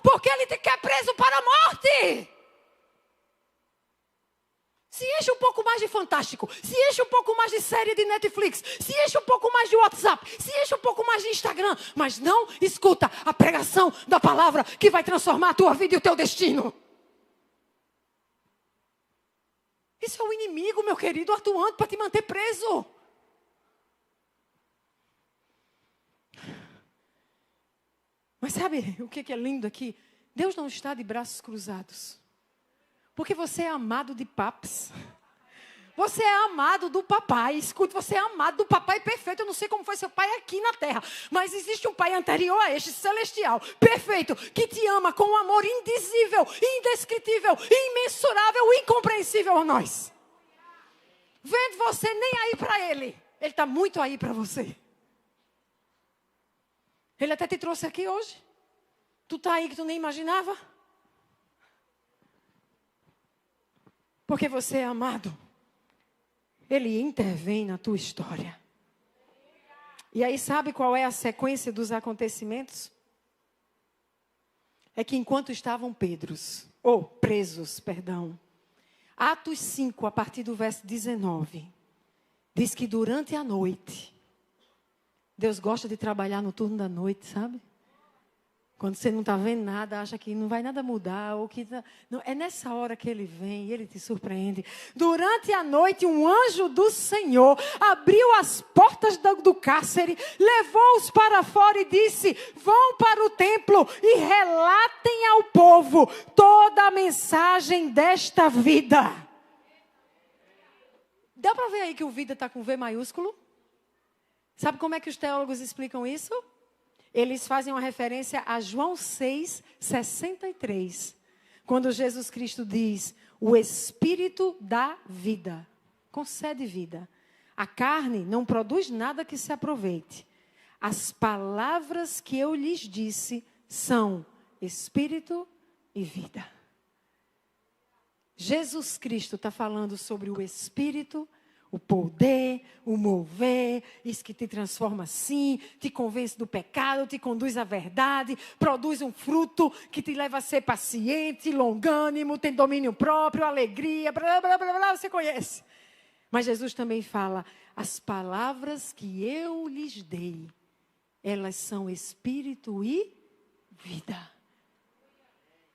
porque ele te quer preso para a morte. Se enche um pouco mais de Fantástico, se enche um pouco mais de série de Netflix, se enche um pouco mais de WhatsApp, se enche um pouco mais de Instagram, mas não escuta a pregação da palavra que vai transformar a tua vida e o teu destino. Isso é o inimigo, meu querido, atuando para te manter preso. Mas sabe o que é lindo aqui? Deus não está de braços cruzados. Porque você é amado de papas. Você é amado do papai. Escute, você é amado do papai perfeito. Eu não sei como foi seu pai aqui na terra. Mas existe um pai anterior a este, celestial, perfeito, que te ama com um amor indizível, indescritível, imensurável, incompreensível a nós. Vendo você nem aí para ele. Ele está muito aí para você. Ele até te trouxe aqui hoje. Tu está aí que tu nem imaginava. Porque você é amado. Ele intervém na tua história. E aí sabe qual é a sequência dos acontecimentos? É que enquanto estavam presos, Atos 5, a partir do verso 19, diz que durante a noite, Deus gosta de trabalhar no turno da noite, sabe? Quando você não está vendo nada, acha que não vai nada mudar. Não, é nessa hora que ele vem e ele te surpreende. Durante a noite, um anjo do Senhor abriu as portas do cárcere, levou-os para fora e disse, vão para o templo e relatem ao povo toda a mensagem desta vida. Dá para ver aí que o vida está com V maiúsculo? Sabe como é que os teólogos explicam isso? Eles fazem uma referência a João 6:63. Quando Jesus Cristo diz, o Espírito dá vida, concede vida. A carne não produz nada que se aproveite. As palavras que eu lhes disse são Espírito e vida. Jesus Cristo está falando sobre o Espírito, o poder, o mover, isso que te transforma assim, te convence do pecado, te conduz à verdade, produz um fruto que te leva a ser paciente, longânimo, tem domínio próprio, alegria, blá, blá, blá, blá, você conhece. Mas Jesus também fala, as palavras que eu lhes dei, elas são espírito e vida.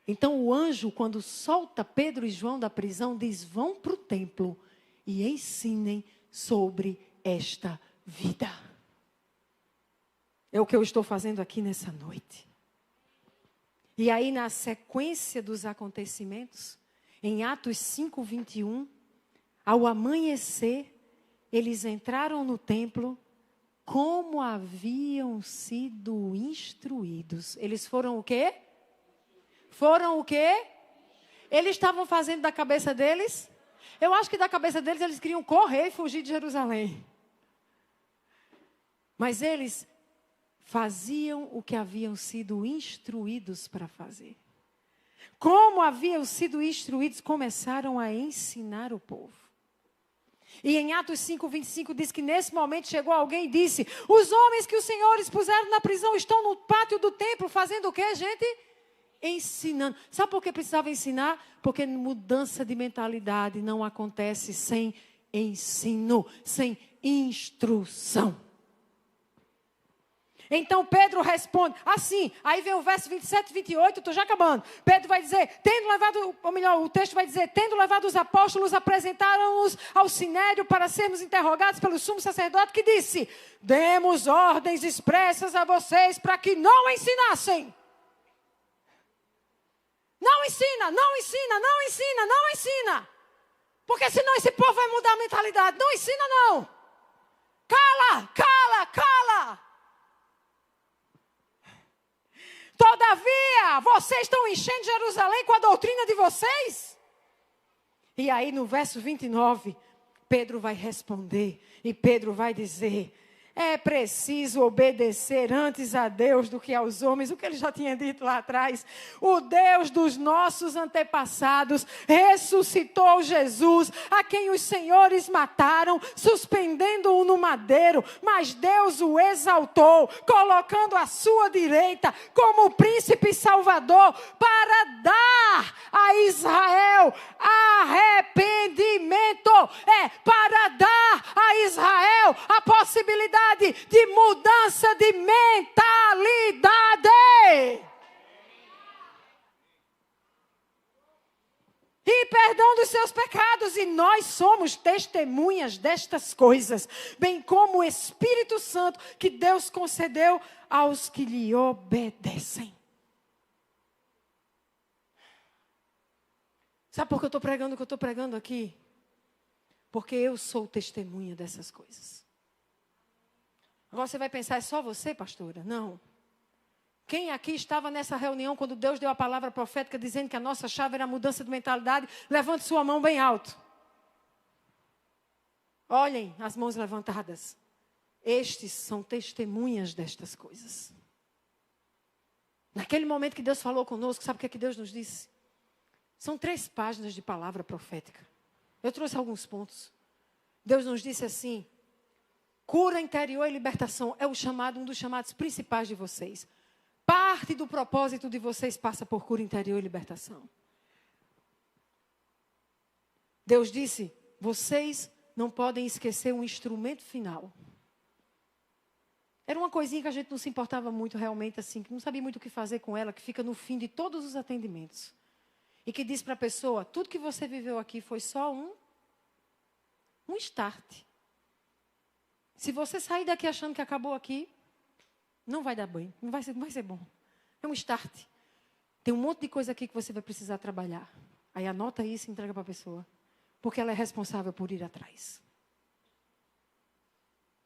Então o anjo, quando solta Pedro e João da prisão, diz, vão para o templo e ensinem sobre esta vida. É o que eu estou fazendo aqui nessa noite. E aí, na sequência dos acontecimentos, em Atos 5:21, ao amanhecer, eles entraram no templo como haviam sido instruídos. Eles foram o quê? Foram o quê? Eles estavam fazendo da cabeça deles? Eu acho que da cabeça deles eles queriam correr e fugir de Jerusalém. Mas eles faziam o que haviam sido instruídos para fazer. Como haviam sido instruídos, começaram a ensinar o povo. E em Atos 5:25 diz que nesse momento chegou alguém e disse, os homens que os senhores puseram na prisão estão no pátio do templo fazendo o quê, gente? Ensinando. Sabe por que precisava ensinar? Porque mudança de mentalidade não acontece sem ensino, sem instrução. Então Pedro responde assim, aí vem o verso 27 e 28, estou já acabando. Pedro vai dizer, o texto vai dizer, tendo levado os apóstolos, apresentaram-nos ao sinédrio para sermos interrogados pelo sumo sacerdote, que disse, demos ordens expressas a vocês para que não ensinassem. Não ensina, não ensina, não ensina, não ensina. Porque senão esse povo vai mudar a mentalidade. Não ensina não. Cala, cala, cala. Todavia, vocês estão enchendo Jerusalém com a doutrina de vocês? E aí no verso 29, Pedro vai responder. E Pedro vai dizer, é preciso obedecer antes a Deus do que aos homens. O que ele já tinha dito lá atrás. O Deus dos nossos antepassados ressuscitou Jesus, a quem os senhores mataram, suspendendo-o no madeiro. Mas Deus o exaltou, colocando à sua direita como príncipe salvador, para dar a Israel arrependimento. Para dar a Israel a possibilidade de mudança de mentalidade. E perdão dos seus pecados. E nós somos testemunhas destas coisas, bem como o Espírito Santo que Deus concedeu aos que lhe obedecem. Sabe por que eu estou pregando o que eu estou pregando aqui? Porque eu sou testemunha dessas coisas. Agora você vai pensar, é só você, pastora? Não. Quem aqui estava nessa reunião quando Deus deu a palavra profética dizendo que a nossa chave era a mudança de mentalidade? Levante sua mão bem alto. Olhem as mãos levantadas. Estes são testemunhas destas coisas. Naquele momento que Deus falou conosco, sabe o que Deus nos disse? São 3 páginas de palavra profética. Eu trouxe alguns pontos. Deus nos disse assim, cura interior e libertação é um dos chamados principais de vocês. Parte do propósito de vocês passa por cura interior e libertação. Deus disse, vocês não podem esquecer o instrumento final. Era uma coisinha que a gente não se importava muito realmente assim, que não sabia muito o que fazer com ela, que fica no fim de todos os atendimentos. E que diz para a pessoa, tudo que você viveu aqui foi só um start. Se você sair daqui achando que acabou aqui, não vai dar bem, não vai ser bom. É um start. Tem um monte de coisa aqui que você vai precisar trabalhar. Aí anota isso e entrega para a pessoa. Porque ela é responsável por ir atrás.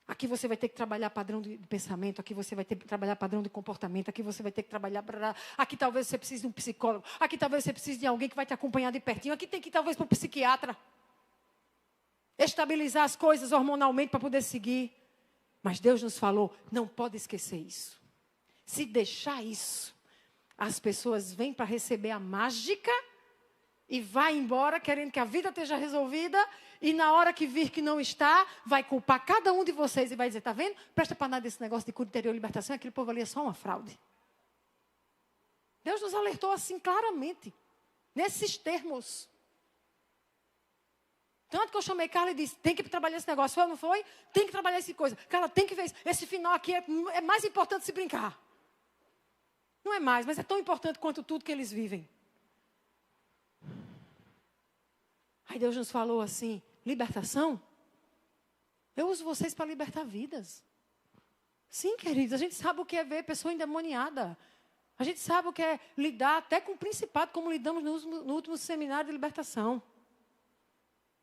Aqui você vai ter que trabalhar padrão de pensamento, aqui você vai ter que trabalhar padrão de comportamento, aqui você vai ter que trabalhar... Aqui talvez você precise de um psicólogo, aqui talvez você precise de alguém que vai te acompanhar de pertinho, aqui tem que ir talvez para um psiquiatra. Estabilizar as coisas hormonalmente para poder seguir. Mas Deus nos falou, não pode esquecer isso. Se deixar isso, as pessoas vêm para receber a mágica e vai embora querendo que a vida esteja resolvida e na hora que vir que não está, vai culpar cada um de vocês e vai dizer, tá vendo? Presta para nada esse negócio de cura interior e libertação, aquele povo ali é só uma fraude. Deus nos alertou assim claramente, nesses termos. Tanto que eu chamei Carla e disse, tem que trabalhar esse negócio, foi ou não foi? Tem que trabalhar essa coisa. Carla, tem que ver isso. Esse final aqui é mais importante se brincar. Não é mais, mas é tão importante quanto tudo que eles vivem. Aí Deus nos falou assim, libertação? Eu uso vocês para libertar vidas. Sim, queridos, a gente sabe o que é ver pessoa endemoniada. A gente sabe o que é lidar até com o principado, como lidamos no último seminário de libertação.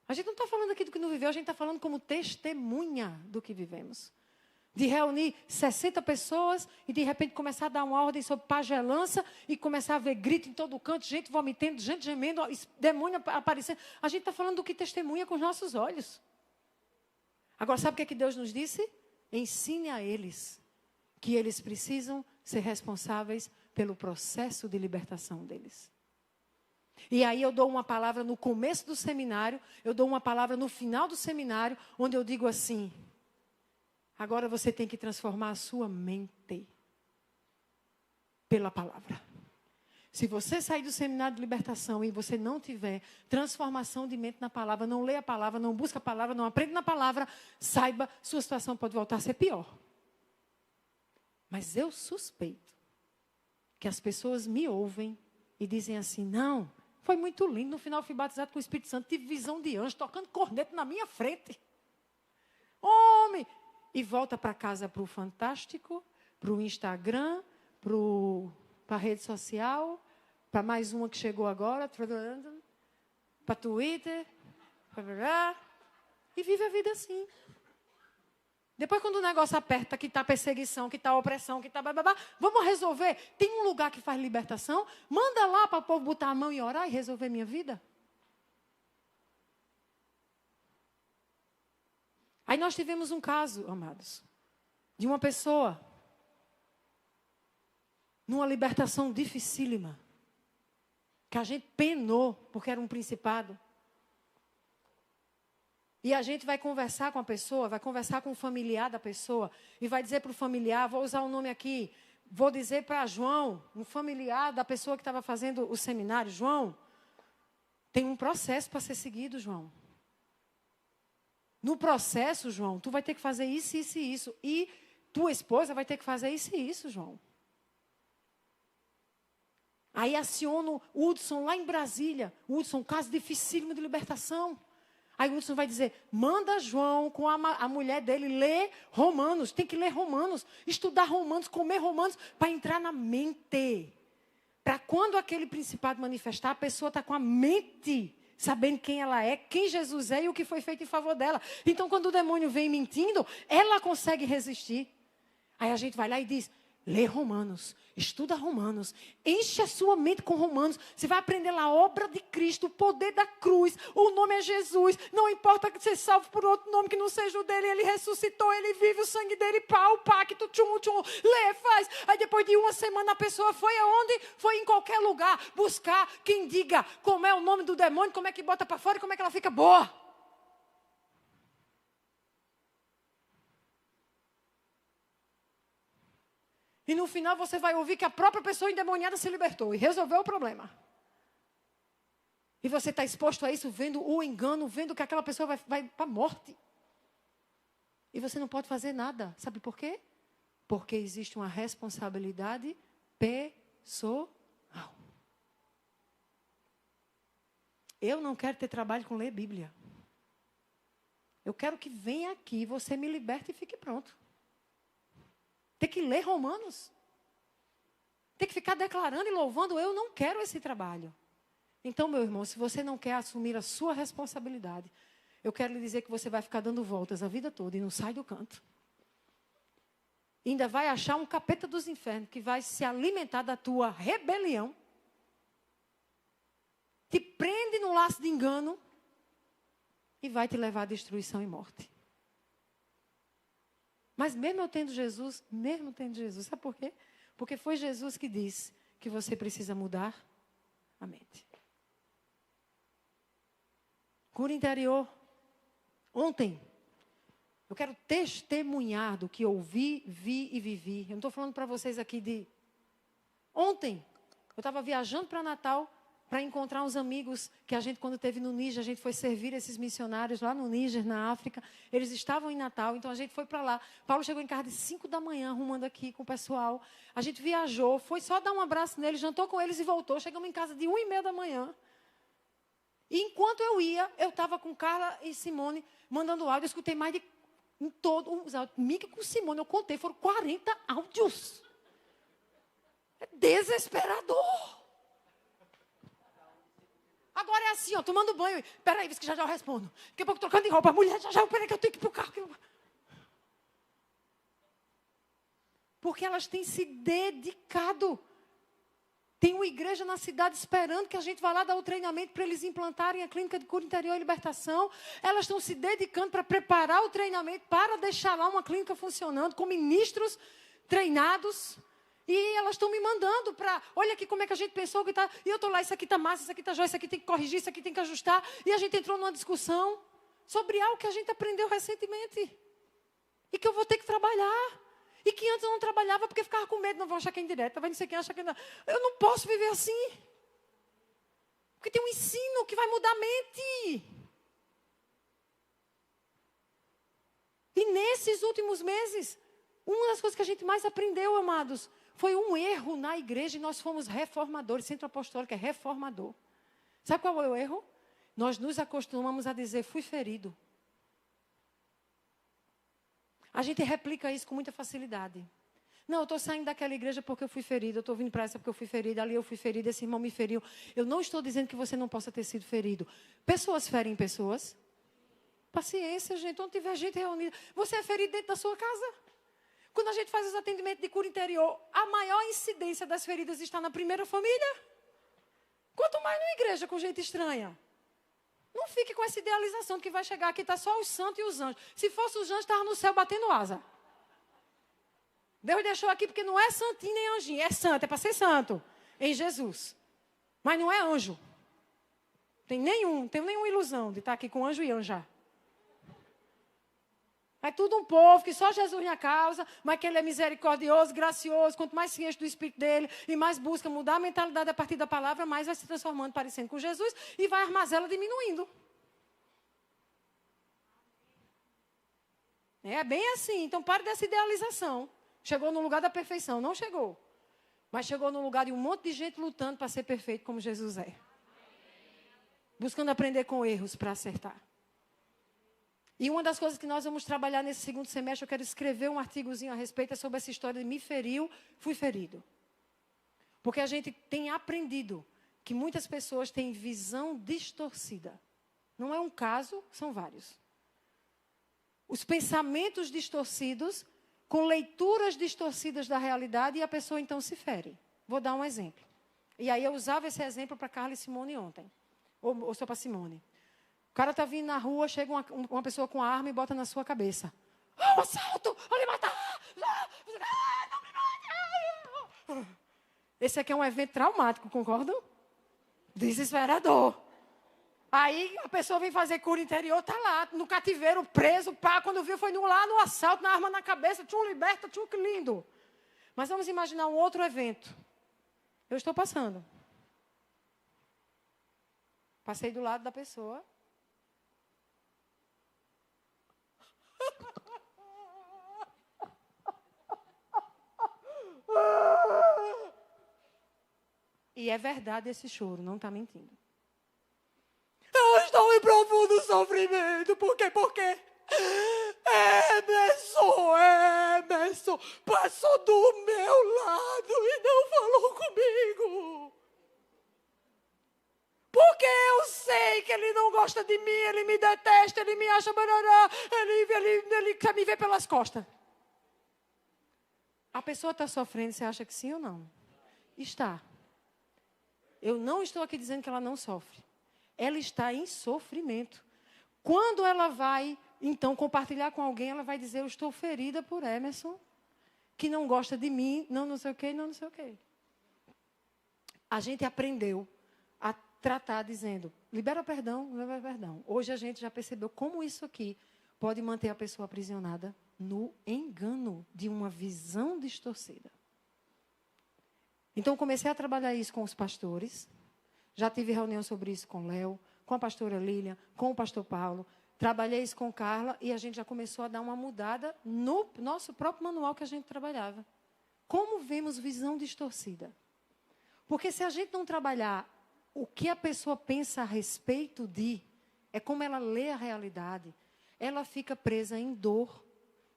A gente não está falando aqui do que não viveu, a gente está falando como testemunha do que vivemos. De reunir 60 pessoas e de repente começar a dar uma ordem sobre pagelança e começar a ver grito em todo canto, gente vomitando, gente gemendo, demônio aparecendo. A gente está falando do que testemunha com os nossos olhos. Agora, sabe o que Deus nos disse? Ensine a eles que eles precisam ser responsáveis pelo processo de libertação deles. E aí eu dou uma palavra no começo do seminário, eu dou uma palavra no final do seminário, onde eu digo assim, agora você tem que transformar a sua mente pela palavra. Se você sair do seminário de libertação e você não tiver transformação de mente na palavra, não lê a palavra, não busca a palavra, não aprende na palavra, saiba, sua situação pode voltar a ser pior. Mas eu suspeito que as pessoas me ouvem e dizem assim, não, foi muito lindo, no final eu fui batizado com o Espírito Santo, tive visão de anjo, tocando corneto na minha frente. Homem! E volta para casa, para o Fantástico, para o Instagram, para a rede social, para mais uma que chegou agora, para Twitter, e vive a vida assim. Depois, quando o negócio aperta, que está perseguição, que está opressão, que está bababá, vamos resolver. Tem um lugar que faz libertação? Manda lá para o povo botar a mão e orar e resolver minha vida. Aí nós tivemos um caso, amados, de uma pessoa numa libertação dificílima, que a gente penou, porque era um principado. E a gente vai conversar com a pessoa, vai conversar com o familiar da pessoa, e vai dizer para o familiar, vou usar o nome aqui, vou dizer para João, um familiar da pessoa que estava fazendo o seminário, João, tem um processo para ser seguido, João. No processo, João, tu vai ter que fazer isso, isso e isso. E tua esposa vai ter que fazer isso e isso, João. Aí aciono o Hudson lá em Brasília. Hudson, caso dificílimo de libertação. Aí o Hudson vai dizer, manda João com a mulher dele ler Romanos. Tem que ler Romanos, estudar Romanos, comer Romanos, para entrar na mente. Para quando aquele principado manifestar, a pessoa está com a mente sabendo quem ela é, quem Jesus é e o que foi feito em favor dela. Então, quando o demônio vem mentindo, ela consegue resistir. Aí a gente vai lá e diz, lê Romanos, estuda Romanos, enche a sua mente com Romanos. Você vai aprender lá a obra de Cristo, o poder da cruz, o nome é Jesus. Não importa que você salve por outro nome que não seja o dele, ele ressuscitou, ele vive, o sangue dele, pá, o pacto, tchum, tchum, lê, faz. Aí depois de uma semana a pessoa foi aonde? Foi em qualquer lugar buscar quem diga como é o nome do demônio, como é que bota para fora e como é que ela fica boa. E no final você vai ouvir que a própria pessoa endemoniada se libertou e resolveu o problema. E você está exposto a isso, vendo o engano, vendo que aquela pessoa vai para a morte. E você não pode fazer nada. Sabe por quê? Porque existe uma responsabilidade pessoal. Eu não quero ter trabalho com ler Bíblia. Eu quero que venha aqui, você me liberte e fique pronto. Tem que ler Romanos. Tem que ficar declarando e louvando. Eu não quero esse trabalho. Então, meu irmão, se você não quer assumir a sua responsabilidade, eu quero lhe dizer que você vai ficar dando voltas a vida toda e não sai do canto. E ainda vai achar um capeta dos infernos que vai se alimentar da tua rebelião. Te prende no laço de engano e vai te levar à destruição e morte. Mas mesmo eu tendo Jesus, sabe por quê? Porque foi Jesus que disse que você precisa mudar a mente. Cura interior. Ontem, eu quero testemunhar do que ouvi, vi e vivi. Eu não estou falando para vocês aqui de... Ontem, eu estava viajando para Natal, para encontrar uns amigos que a gente, quando esteve no Níger, a gente foi servir esses missionários lá no Níger, na África. Eles estavam em Natal, então a gente foi para lá. Paulo chegou em casa de 5 da manhã, arrumando aqui com o pessoal. A gente viajou, foi só dar um abraço neles, jantou com eles e voltou. Chegamos em casa de 1h30 da manhã. E enquanto eu ia, eu estava com Carla e Simone mandando áudio. Eu escutei mais de em todo os áudios. Mica com Simone, eu contei, foram 40 áudios. É desesperador. Agora é assim, ó, tomando banho. Espera aí, que já eu respondo. Daqui a pouco trocando de roupa. Mulher, já, peraí que eu tenho que ir para o carro. Porque elas têm se dedicado. Tem uma igreja na cidade esperando que a gente vá lá dar o treinamento para eles implantarem a clínica de cura interior e libertação. Elas estão se dedicando para preparar o treinamento para deixar lá uma clínica funcionando com ministros treinados. E elas estão me mandando para... Olha aqui como é que a gente pensou que está... E eu estou lá, isso aqui está massa, isso aqui está jóia, isso aqui tem que corrigir, isso aqui tem que ajustar. E a gente entrou numa discussão sobre algo que a gente aprendeu recentemente. E que eu vou ter que trabalhar. E que antes eu não trabalhava porque ficava com medo, não vão achar que é indireta, vai não sei quem achar que é... Eu não posso viver assim. Porque tem um ensino que vai mudar a mente. E nesses últimos meses, uma das coisas que a gente mais aprendeu, amados, foi um erro na igreja e nós fomos reformadores. Centro Apostólico é reformador. Sabe qual é o erro? Nós nos acostumamos a dizer, fui ferido. A gente replica isso com muita facilidade. Não, eu estou saindo daquela igreja porque eu fui ferido. Eu estou vindo para essa porque eu fui ferido. Ali eu fui ferido, esse irmão me feriu. Eu não estou dizendo que você não possa ter sido ferido. Pessoas ferem pessoas. Paciência, gente. Onde tiver gente reunida. Você é ferido dentro da sua casa. Quando a gente faz os atendimentos de cura interior, a maior incidência das feridas está na primeira família. Quanto mais na igreja com gente estranha. Não fique com essa idealização de que vai chegar aqui, está só os santos e os anjos. Se fosse os anjos, estava no céu batendo asa. Deus deixou aqui porque não é santinho nem anjinho. É santo, é para ser santo. Em Jesus. Mas não é anjo. Não tenho nenhuma ilusão de estar aqui com anjo e anja. É tudo um povo que só Jesus minha causa, mas que ele é misericordioso, gracioso. Quanto mais se enche do Espírito dele e mais busca mudar a mentalidade a partir da palavra, mais vai se transformando, parecendo com Jesus e vai a armazela diminuindo. É bem assim. Então pare dessa idealização. Chegou no lugar da perfeição. Não chegou. Mas chegou no lugar de um monte de gente lutando para ser perfeito como Jesus é. Buscando aprender com erros para acertar. E uma das coisas que nós vamos trabalhar nesse segundo semestre, eu quero escrever um artigozinho a respeito sobre essa história de me feriu, fui ferido. Porque a gente tem aprendido que muitas pessoas têm visão distorcida. Não é um caso, são vários. Os pensamentos distorcidos, com leituras distorcidas da realidade, e a pessoa então se fere. Vou dar um exemplo. E aí eu usava esse exemplo para Carla e Simone ontem. Ou só para Simone. O cara está vindo na rua, chega uma pessoa com arma e bota na sua cabeça. Oh, assalto! Vou lhe matar! Não me mate! Esse aqui é um evento traumático, concordam? Desesperador. Aí a pessoa vem fazer cura interior, está lá, no cativeiro, preso, pá. Quando viu, foi lá no assalto, na arma na cabeça, tinha um liberta, tinha um que lindo. Mas vamos imaginar um outro evento. Eu estou passando. Passei do lado da pessoa. E é verdade esse choro, não está mentindo. Eu estou em profundo sofrimento. Por quê? Porque Emerson passou do meu lado e não falou comigo. Porque eu sei que ele não gosta de mim, ele me detesta, ele me acha barará, ele quer me ver pelas costas. A pessoa está sofrendo, você acha que sim ou não? Está. Eu não estou aqui dizendo que ela não sofre. Ela está em sofrimento. Quando ela vai, então, compartilhar com alguém, ela vai dizer, eu estou ferida por Emerson, que não gosta de mim, não sei o quê, não sei o quê. A gente aprendeu a tratar dizendo, libera perdão. Hoje a gente já percebeu como isso aqui pode manter a pessoa aprisionada no engano de uma visão distorcida. Então, comecei a trabalhar isso com os pastores. Já tive reunião sobre isso com o Léo, com a pastora Lília, com o pastor Paulo. Trabalhei isso com Carla e a gente já começou a dar uma mudada no nosso próprio manual que a gente trabalhava. Como vemos visão distorcida? Porque se a gente não trabalhar o que a pessoa pensa a respeito de, é como ela lê a realidade, ela fica presa em dor,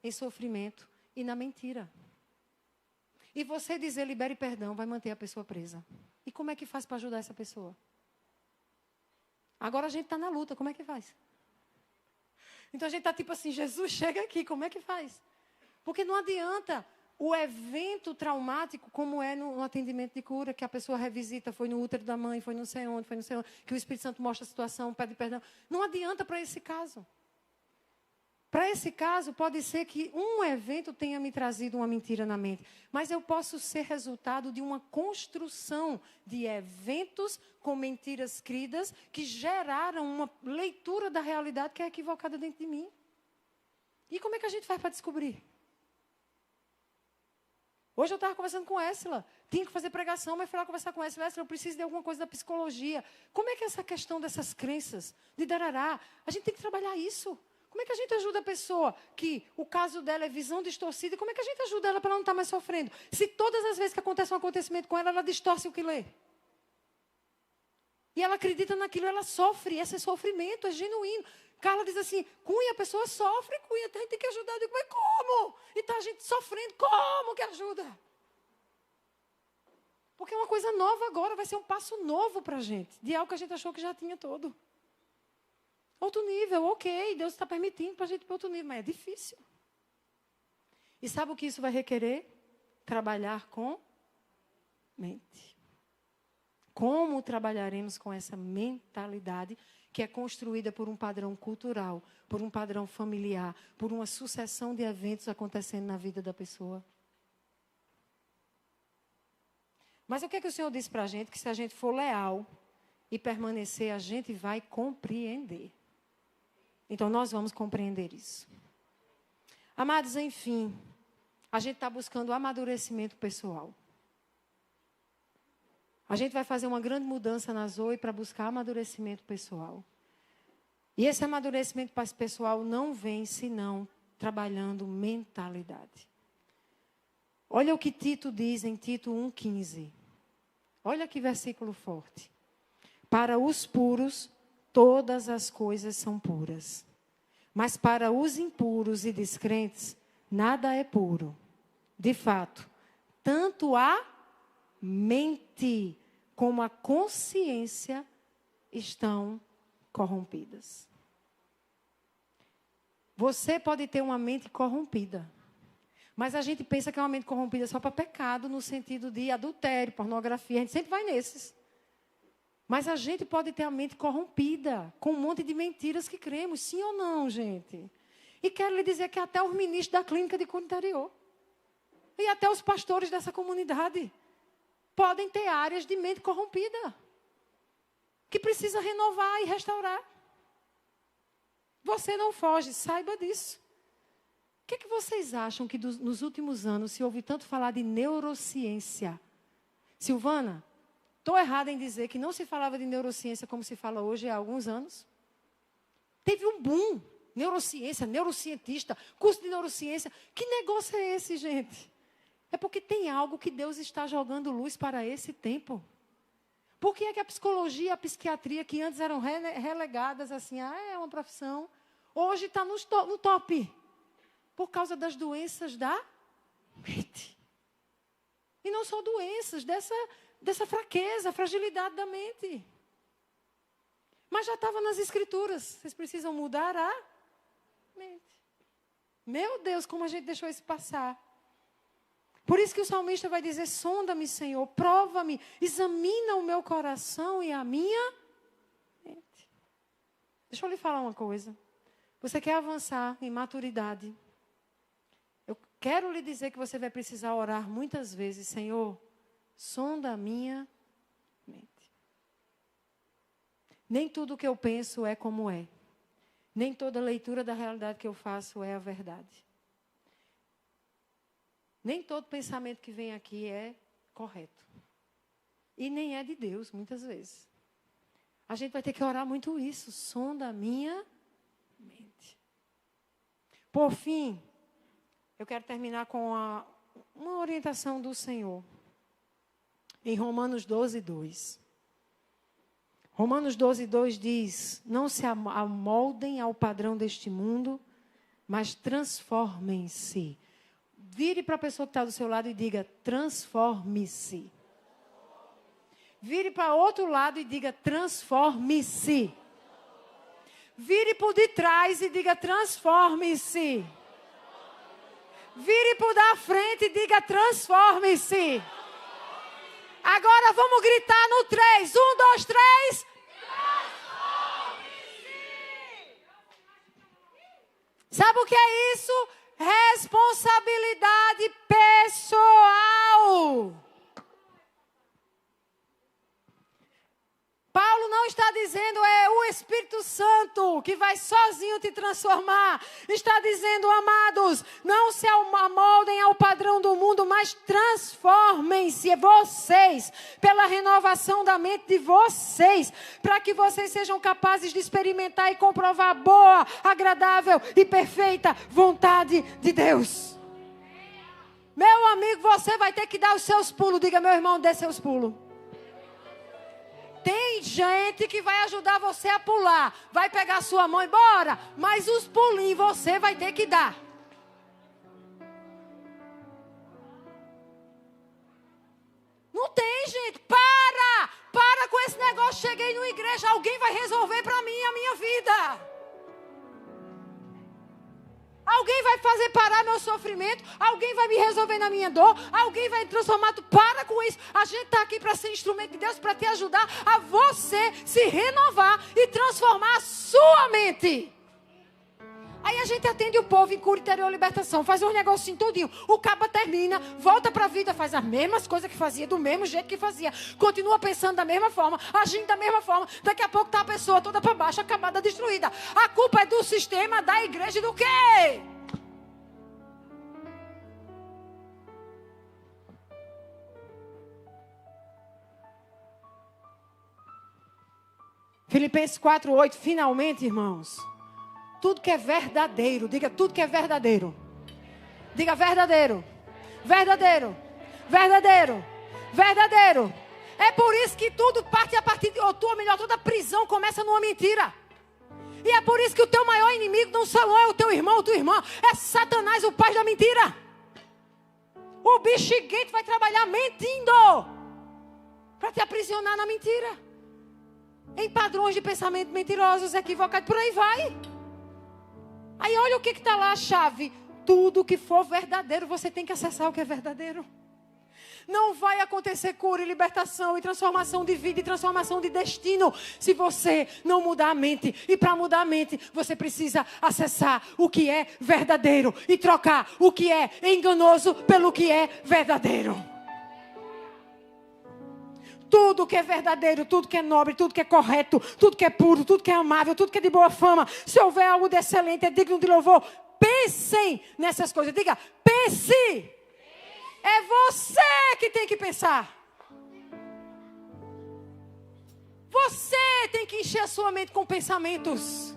em sofrimento e na mentira. E você dizer libere perdão vai manter a pessoa presa. E como é que faz para ajudar essa pessoa? Agora a gente está na luta, como é que faz? Então a gente está tipo assim, Jesus chega aqui, como é que faz? Porque não adianta o evento traumático, como é no atendimento de cura, que a pessoa revisita, foi no útero da mãe, foi não sei onde, que o Espírito Santo mostra a situação, pede perdão. Não adianta para esse caso. Para esse caso, pode ser que um evento tenha me trazido uma mentira na mente, mas eu posso ser resultado de uma construção de eventos com mentiras cridas que geraram uma leitura da realidade que é equivocada dentro de mim. E como é que a gente faz para descobrir? Hoje eu estava conversando com Éssila. Tinha que fazer pregação, mas fui lá conversar com Éssila. Éssila, eu preciso de alguma coisa da psicologia. Como é que é essa questão dessas crenças, de darará? A gente tem que trabalhar isso. Como é que a gente ajuda a pessoa que o caso dela é visão distorcida? Como é que a gente ajuda ela para ela não estar mais sofrendo? Se todas as vezes que acontece um acontecimento com ela, ela distorce o que lê. E ela acredita naquilo, ela sofre. Esse sofrimento é genuíno. Carla diz assim, Cunha, a pessoa sofre, Cunha, a gente tem que ajudar. Eu digo, mas como? E está a gente sofrendo, como que ajuda? Porque é uma coisa nova agora, vai ser um passo novo para a gente, de algo que a gente achou que já tinha todo. Outro nível, ok, Deus está permitindo para a gente ir para outro nível, mas é difícil. E sabe o que isso vai requerer? Trabalhar com mente. Como trabalharemos com essa mentalidade que é construída por um padrão cultural, por um padrão familiar, por uma sucessão de eventos acontecendo na vida da pessoa? Mas o que é que o Senhor disse para a gente? Que se a gente for leal e permanecer, a gente vai compreender. Então, nós vamos compreender isso. Amados, enfim, a gente está buscando amadurecimento pessoal. A gente vai fazer uma grande mudança na Zoe para buscar amadurecimento pessoal. E esse amadurecimento pessoal não vem senão trabalhando mentalidade. Olha o que Tito diz em Tito 1,15. Olha que versículo forte. Para os puros, todas as coisas são puras. Mas para os impuros e descrentes, nada é puro. De fato, tanto a mente como a consciência estão corrompidas. Você pode ter uma mente corrompida. Mas a gente pensa que é uma mente corrompida só para pecado, no sentido de adultério, pornografia. A gente sempre vai nesses. Mas a gente pode ter a mente corrompida, com um monte de mentiras que cremos. Sim ou não, gente? E quero lhe dizer que até os ministros da clínica de cura interior. E até os pastores dessa comunidade podem ter áreas de mente corrompida. Que precisa renovar e restaurar. Você não foge, saiba disso. O que é que vocês acham que nos últimos anos se ouve tanto falar de neurociência? Silvana, estou errada em dizer que não se falava de neurociência como se fala hoje há alguns anos? Teve um boom. Neurociência, neurocientista, curso de neurociência. Que negócio é esse, gente? É porque tem algo que Deus está jogando luz para esse tempo. Por que é que a psicologia e a psiquiatria, que antes eram relegadas assim, é uma profissão, hoje está no top? Por causa das doenças da mente. E não só doenças, dessa fraqueza, fragilidade da mente. Mas já estava nas escrituras. Vocês precisam mudar a mente. Meu Deus, como a gente deixou isso passar. Por isso que o salmista vai dizer, sonda-me, Senhor, prova-me, examina o meu coração e a minha mente. Deixa eu lhe falar uma coisa. Você quer avançar em maturidade? Eu quero lhe dizer que você vai precisar orar muitas vezes, Senhor, sonda a minha mente. Nem tudo o que eu penso é como é. Nem toda leitura da realidade que eu faço é a verdade. Nem todo pensamento que vem aqui é correto. E nem é de Deus, muitas vezes. A gente vai ter que orar muito isso. Sonda a minha mente. Por fim, eu quero terminar com uma orientação do Senhor. Em Romanos 12:2. Romanos 12:2 diz, não se amoldem ao padrão deste mundo, mas transformem-se. Vire para a pessoa que está do seu lado e diga, transforme-se. Vire para outro lado e diga, transforme-se. Vire por detrás e diga, transforme-se. Vire por da frente e diga, transforme-se. Agora vamos gritar no 3. 1, 2, 3. Sabe o que é isso? Responsabilidade pessoal. Paulo não está dizendo é o Espírito Santo que vai sozinho te transformar. Está dizendo, amados, não se amoldem ao padrão do mundo, mas transformem-se vocês pela renovação da mente de vocês, para que vocês sejam capazes de experimentar e comprovar a boa, agradável e perfeita vontade de Deus. Meu amigo, você vai ter que dar os seus pulos. Diga, meu irmão, dê seus pulos. Tem gente que vai ajudar você a pular. Vai pegar sua mão e bora. Mas os pulinhos você vai ter que dar. Não tem, gente. Para com esse negócio. Cheguei numa igreja. Alguém vai resolver para mim a minha vida. Alguém vai fazer parar meu sofrimento. Alguém vai me resolver na minha dor. Alguém vai me transformar. Para com isso. A gente está aqui para ser instrumento de Deus, para te ajudar a você se renovar e transformar a sua mente. Aí a gente atende o povo em cura interior, libertação. Faz um negocinho todinho. O cabo termina, volta para a vida, faz as mesmas coisas que fazia, do mesmo jeito que fazia. Continua pensando da mesma forma, agindo da mesma forma. Daqui a pouco está a pessoa toda para baixo, acabada, destruída. A culpa é do sistema, da igreja e do quê? Filipenses 4:8, finalmente, irmãos. Tudo que é verdadeiro, diga tudo que é verdadeiro. Diga verdadeiro, verdadeiro, verdadeiro, verdadeiro. É por isso que tudo parte a partir de, ou melhor, toda prisão começa numa mentira. E é por isso que o teu maior inimigo não só é o teu irmão ou tua irmã, é Satanás, o pai da mentira. O bexiguento vai trabalhar mentindo para te aprisionar na mentira, em padrões de pensamento mentirosos, equivocados, por aí vai. Aí olha o que está lá a chave. Tudo que for verdadeiro, você tem que acessar o que é verdadeiro. Não vai acontecer cura e libertação e transformação de vida e transformação de destino se você não mudar a mente. E para mudar a mente, você precisa acessar o que é verdadeiro e trocar o que é enganoso pelo que é verdadeiro. Tudo que é verdadeiro, tudo que é nobre, tudo que é correto, tudo que é puro, tudo que é amável, tudo que é de boa fama. Se houver algo de excelente, é digno de louvor. Pensem nessas coisas. Diga, pense. É você que tem que pensar. Você tem que encher a sua mente com pensamentos.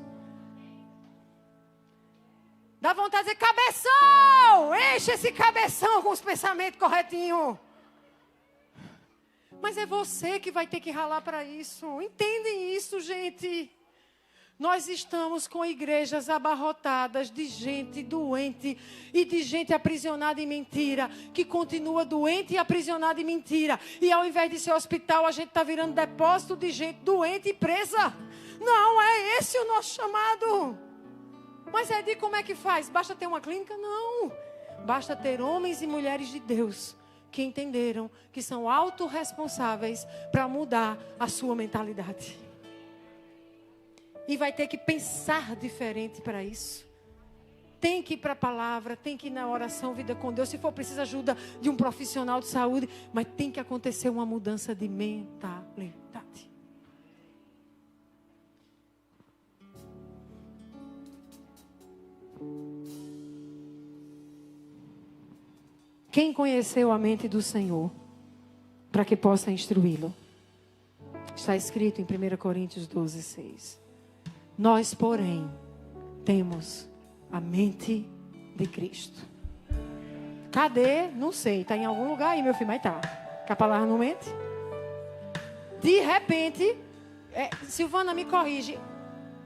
Dá vontade de dizer, cabeção. Enche esse cabeção com os pensamentos corretinhos. Mas é você que vai ter que ralar para isso. Entendem isso, gente? Nós estamos com igrejas abarrotadas de gente doente e de gente aprisionada em mentira, que continua doente e aprisionada em mentira. E ao invés de ser hospital, a gente está virando depósito de gente doente e presa. Não é esse o nosso chamado. Mas de como é que faz? Basta ter uma clínica? Não. Basta ter homens e mulheres de Deus que entenderam que são autorresponsáveis para mudar a sua mentalidade. E vai ter que pensar diferente para isso. Tem que ir para a palavra, tem que ir na oração, vida com Deus. Se for preciso ajuda de um profissional de saúde, mas tem que acontecer uma mudança de mentalidade. Quem conheceu a mente do Senhor para que possa instruí-lo? Está escrito em 1 Coríntios 12:6. Nós, porém, temos a mente de Cristo. Cadê? Não sei. Está em algum lugar aí, meu filho, mas está. Que a palavra não mente. De repente, Silvana, me corrige.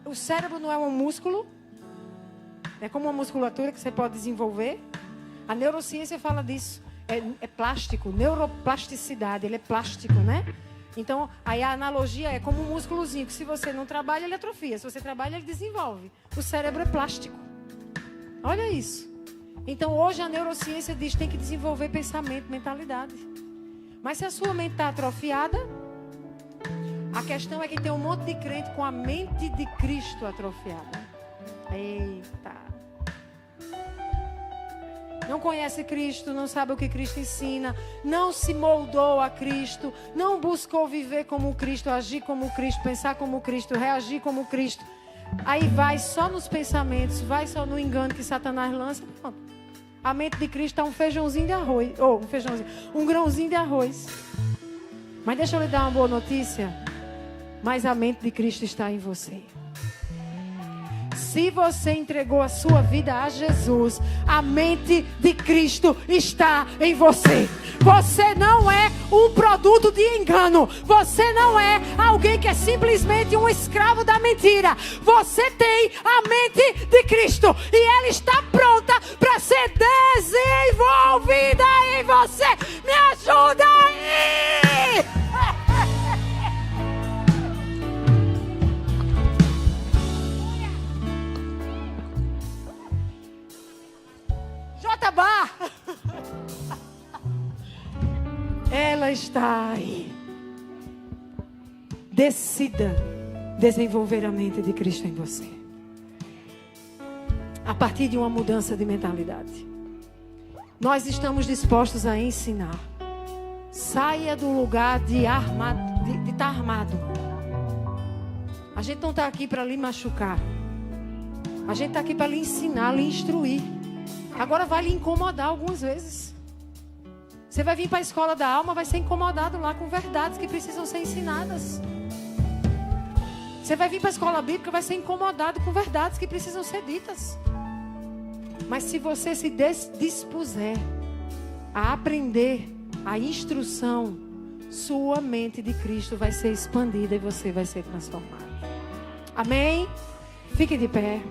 O cérebro não é um músculo? É como uma musculatura que você pode desenvolver? A neurociência fala disso. É plástico, neuroplasticidade. Ele é plástico, né? Então, aí a analogia é como um músculozinho, que se você não trabalha, ele atrofia. Se você trabalha, ele desenvolve. O cérebro é plástico. Olha isso. Então, hoje a neurociência diz que tem que desenvolver pensamento, mentalidade. Mas se a sua mente está atrofiada, a questão é que tem um monte de crente com a mente de Cristo atrofiada. Eita. não conhece Cristo, não sabe o que Cristo ensina, não se moldou a Cristo, não buscou viver como Cristo, agir como Cristo, pensar como Cristo, reagir como Cristo. Aí vai só nos pensamentos, vai só no engano que Satanás lança. Pronto. A mente de Cristo é um feijãozinho de arroz, um grãozinho de arroz. Mas deixa eu lhe dar uma boa notícia. Mas a mente de Cristo está em você. Se você entregou a sua vida a Jesus, a mente de Cristo está em você. Você não é um produto de engano. Você não é alguém que é simplesmente um escravo da mentira. Você tem a mente de Cristo e ela está pronta para ser desenvolvida em você. Me ajuda aí! Jotabá! Ela está aí. Decida desenvolver a mente de Cristo em você. A partir de uma mudança de mentalidade. Nós estamos dispostos a ensinar. Saia do lugar de estar armado. A gente não está aqui para lhe machucar. A gente está aqui para lhe ensinar, lhe instruir. Agora vai lhe incomodar algumas vezes. Você vai vir para a escola da alma, vai ser incomodado lá com verdades que precisam ser ensinadas. Você vai vir para a escola bíblica, vai ser incomodado com verdades que precisam ser ditas. Mas se você se dispuser a aprender a instrução, sua mente de Cristo vai ser expandida e você vai ser transformado. Amém? Fique de pé.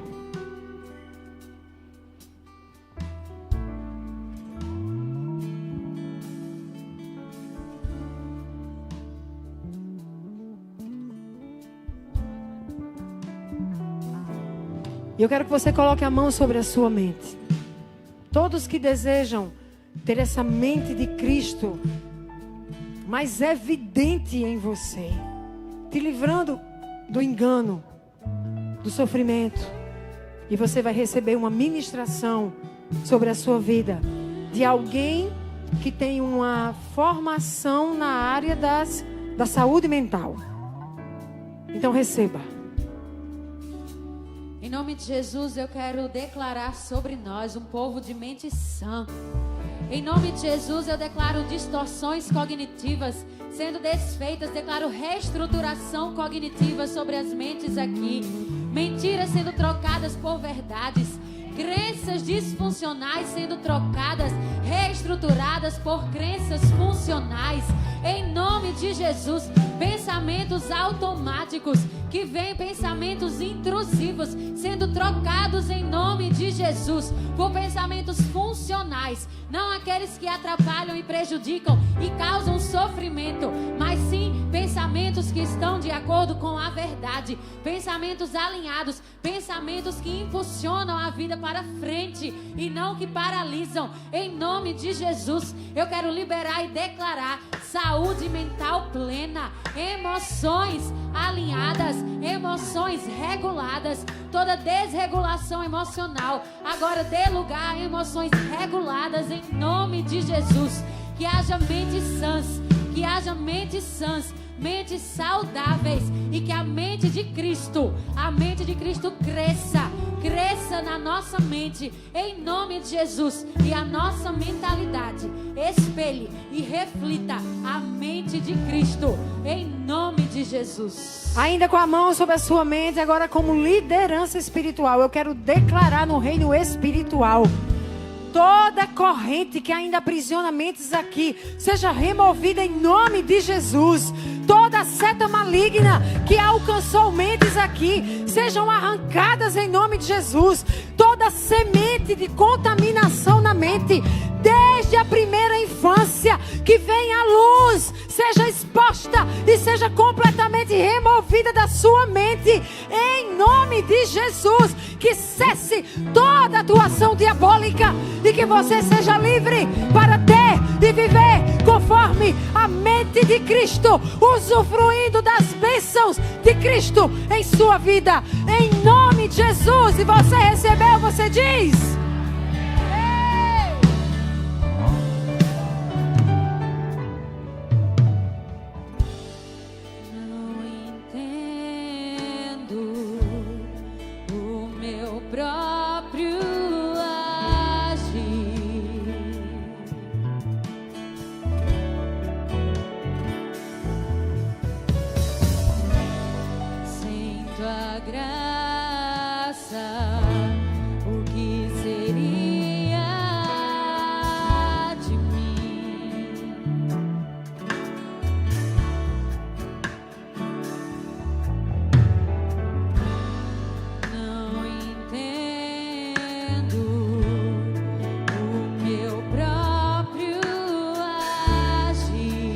E eu quero que você coloque a mão sobre a sua mente. Todos que desejam ter essa mente de Cristo mais evidente em você, te livrando do engano, do sofrimento. E você vai receber uma ministração sobre a sua vida de alguém que tem uma formação na área da saúde mental. Então receba. Em nome de Jesus, eu quero declarar sobre nós um povo de mente sã. Em nome de Jesus, eu declaro distorções cognitivas sendo desfeitas. Declaro reestruturação cognitiva sobre as mentes aqui. Mentiras sendo trocadas por verdades. Crenças disfuncionais sendo trocadas, reestruturadas por crenças funcionais. Em nome de Jesus, pensamentos automáticos que vêm, pensamentos intrusivos, sendo trocados em nome de Jesus por pensamentos funcionais, não aqueles que atrapalham e prejudicam e causam sofrimento, mas sim pensamentos que estão de acordo com a verdade, pensamentos alinhados, pensamentos que impulsionam a vida para frente e não que paralisam. Em nome de Jesus, eu quero liberar e declarar saúde mental plena, emoções alinhadas, emoções reguladas. Toda desregulação emocional agora dê lugar a emoções reguladas em nome de Jesus. Que haja mentes sãs, que haja mentes sãs, mentes saudáveis, e que a mente de Cristo cresça na nossa mente, em nome de Jesus, e a nossa mentalidade espelhe e reflita a mente de Cristo, em nome de Jesus. Ainda com a mão sobre a sua mente, agora como liderança espiritual, eu quero declarar no reino espiritual: toda corrente que ainda aprisiona mentes aqui, seja removida em nome de Jesus. Toda seta maligna que alcançou mentes aqui, sejam arrancadas em nome de Jesus. Toda semente de contaminação na mente, desde a primeira infância, que venha à luz, seja exposta e seja completamente removida da sua mente, em nome de Jesus. Que cesse toda atuação diabólica e que você seja livre para ter e viver conforme a mente de Cristo, usufruindo das bênçãos de Cristo em sua vida, em nome de Jesus. E você recebeu, você diz: ei! tua graça, o que seria de mim? Não entendo o meu próprio agir.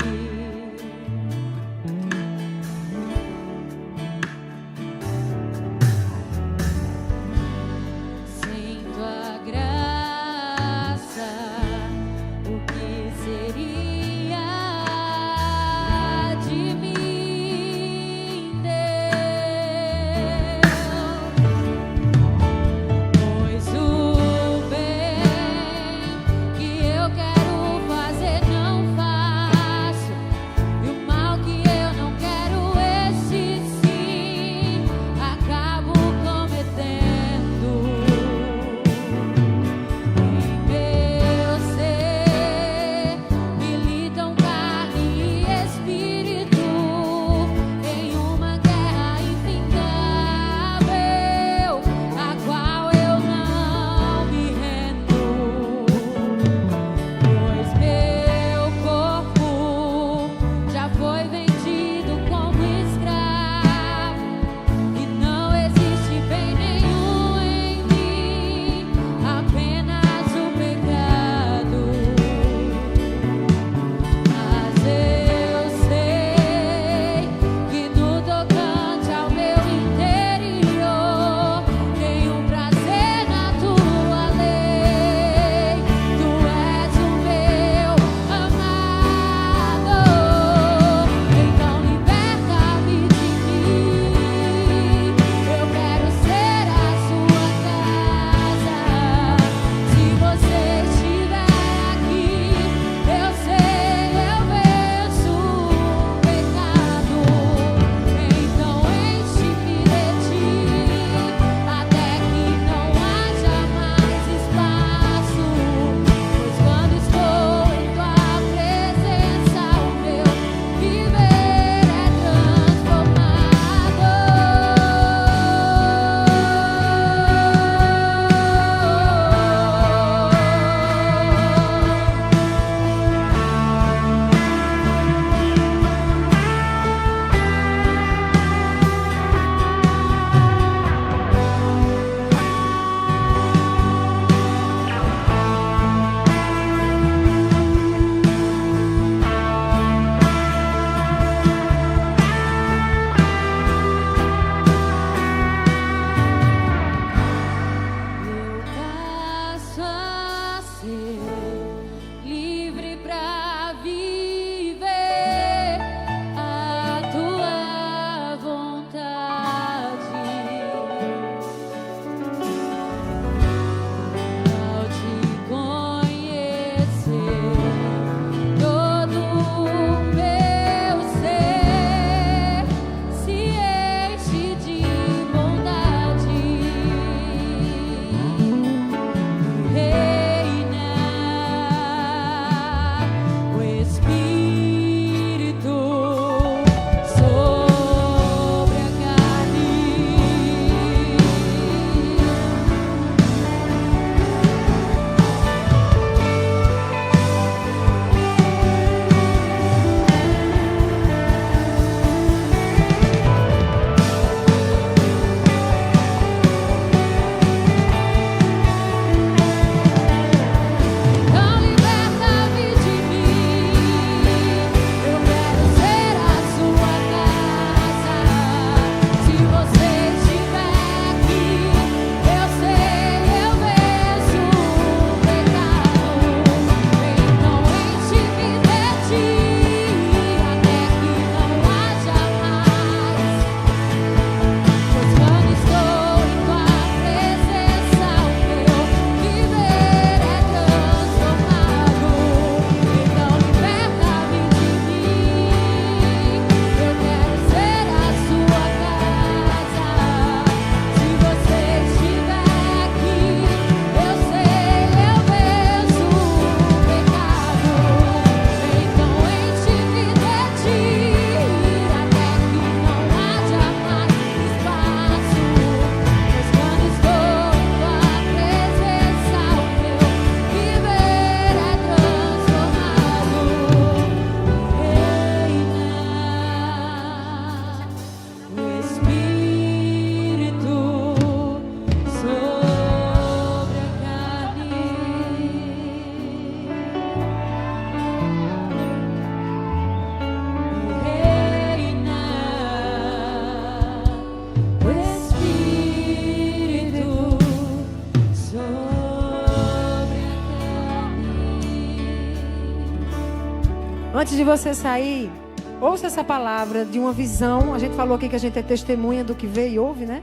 Antes de você sair, ouça essa palavra de uma visão. A gente falou aqui que a gente é testemunha do que vê e ouve, né?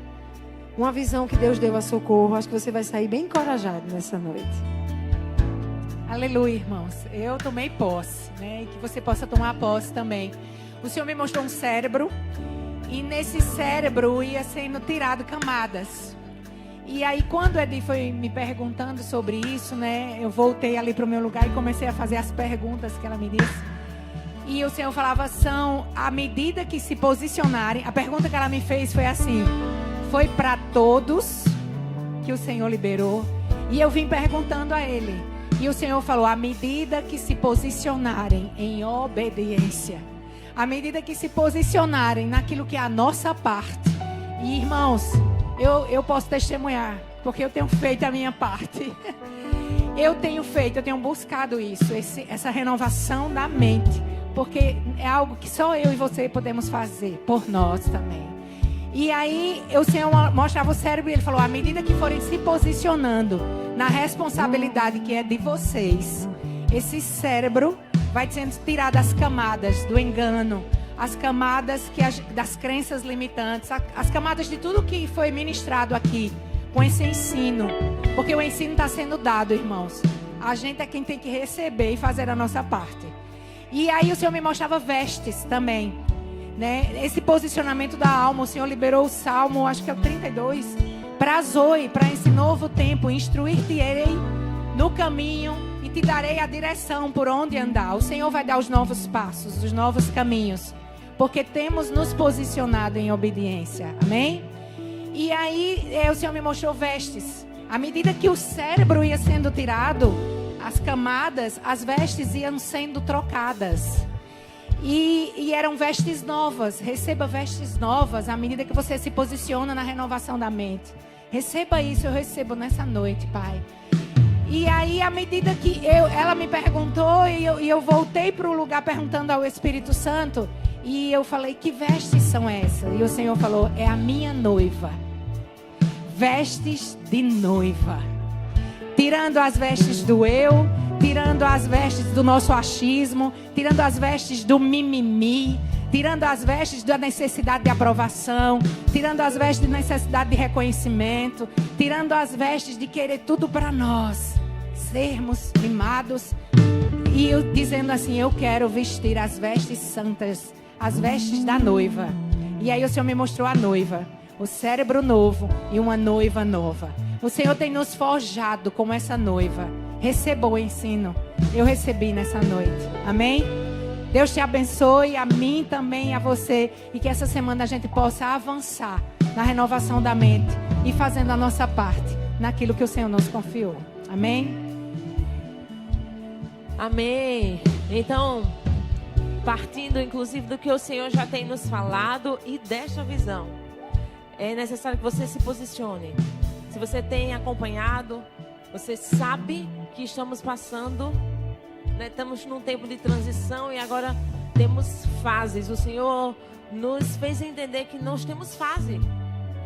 Uma visão que Deus deu a Socorro. Acho que você vai sair bem encorajado nessa noite. Aleluia, irmãos. Eu tomei posse, né? E que você possa tomar posse também. O Senhor me mostrou um cérebro. E nesse cérebro ia sendo tirado camadas. E aí quando Edi foi me perguntando sobre isso, né? Eu voltei ali para o meu lugar e comecei a fazer as perguntas que ela me disse. E o Senhor falava, são à medida que se posicionarem. A pergunta que ela me fez foi assim: foi para todos que o Senhor liberou? E eu vim perguntando a Ele. E o Senhor falou, à medida que se posicionarem em obediência. À medida que se posicionarem naquilo que é a nossa parte. E irmãos, eu posso testemunhar, porque eu tenho feito a minha parte. Eu tenho buscado isso, essa renovação da mente. Porque é algo que só eu e você podemos fazer, por nós também. E aí o Senhor mostrava o cérebro e Ele falou, à medida que forem se posicionando na responsabilidade que é de vocês, esse cérebro vai sendo tirado as camadas do engano, as camadas das crenças limitantes, as camadas de tudo que foi ministrado aqui com esse ensino. Porque o ensino está sendo dado, irmãos. A gente é quem tem que receber e fazer a nossa parte. E aí o Senhor me mostrava vestes também, né? Esse posicionamento da alma. O Senhor liberou o Salmo, acho que é o 32, para Zoe, para esse novo tempo. Instruir-te-ei no caminho e te darei a direção por onde andar. O Senhor vai dar os novos passos, os novos caminhos, porque temos nos posicionado em obediência. Amém? E aí o Senhor me mostrou vestes. À medida que o cérebro ia sendo tirado, as camadas, as vestes iam sendo trocadas. E eram vestes novas. Receba vestes novas à medida que você se posiciona na renovação da mente. Receba isso, eu recebo nessa noite, Pai. E aí, à medida que ela me perguntou, e eu voltei para o lugar perguntando ao Espírito Santo. E eu falei, que vestes são essas? E o Senhor falou, é a minha noiva. Vestes de noiva. Tirando as vestes do eu, tirando as vestes do nosso achismo, tirando as vestes do mimimi, tirando as vestes da necessidade de aprovação, tirando as vestes de necessidade de reconhecimento, tirando as vestes de querer tudo para nós, sermos mimados, e dizendo assim, eu quero vestir as vestes santas, as vestes da noiva. E aí o Senhor me mostrou a noiva, o cérebro novo e uma noiva nova. O Senhor tem nos forjado como essa noiva. Receba o ensino. Eu recebi nessa noite. Amém? Deus te abençoe, a mim também, a você. E que essa semana a gente possa avançar na renovação da mente e fazendo a nossa parte naquilo que o Senhor nos confiou. Amém? Amém. Então, partindo inclusive do que o Senhor já tem nos falado e desta visão, é necessário que você se posicione. Se você tem acompanhado, você sabe que estamos passando, né? Estamos num tempo de transição e agora temos fases. O Senhor nos fez entender que nós temos fase.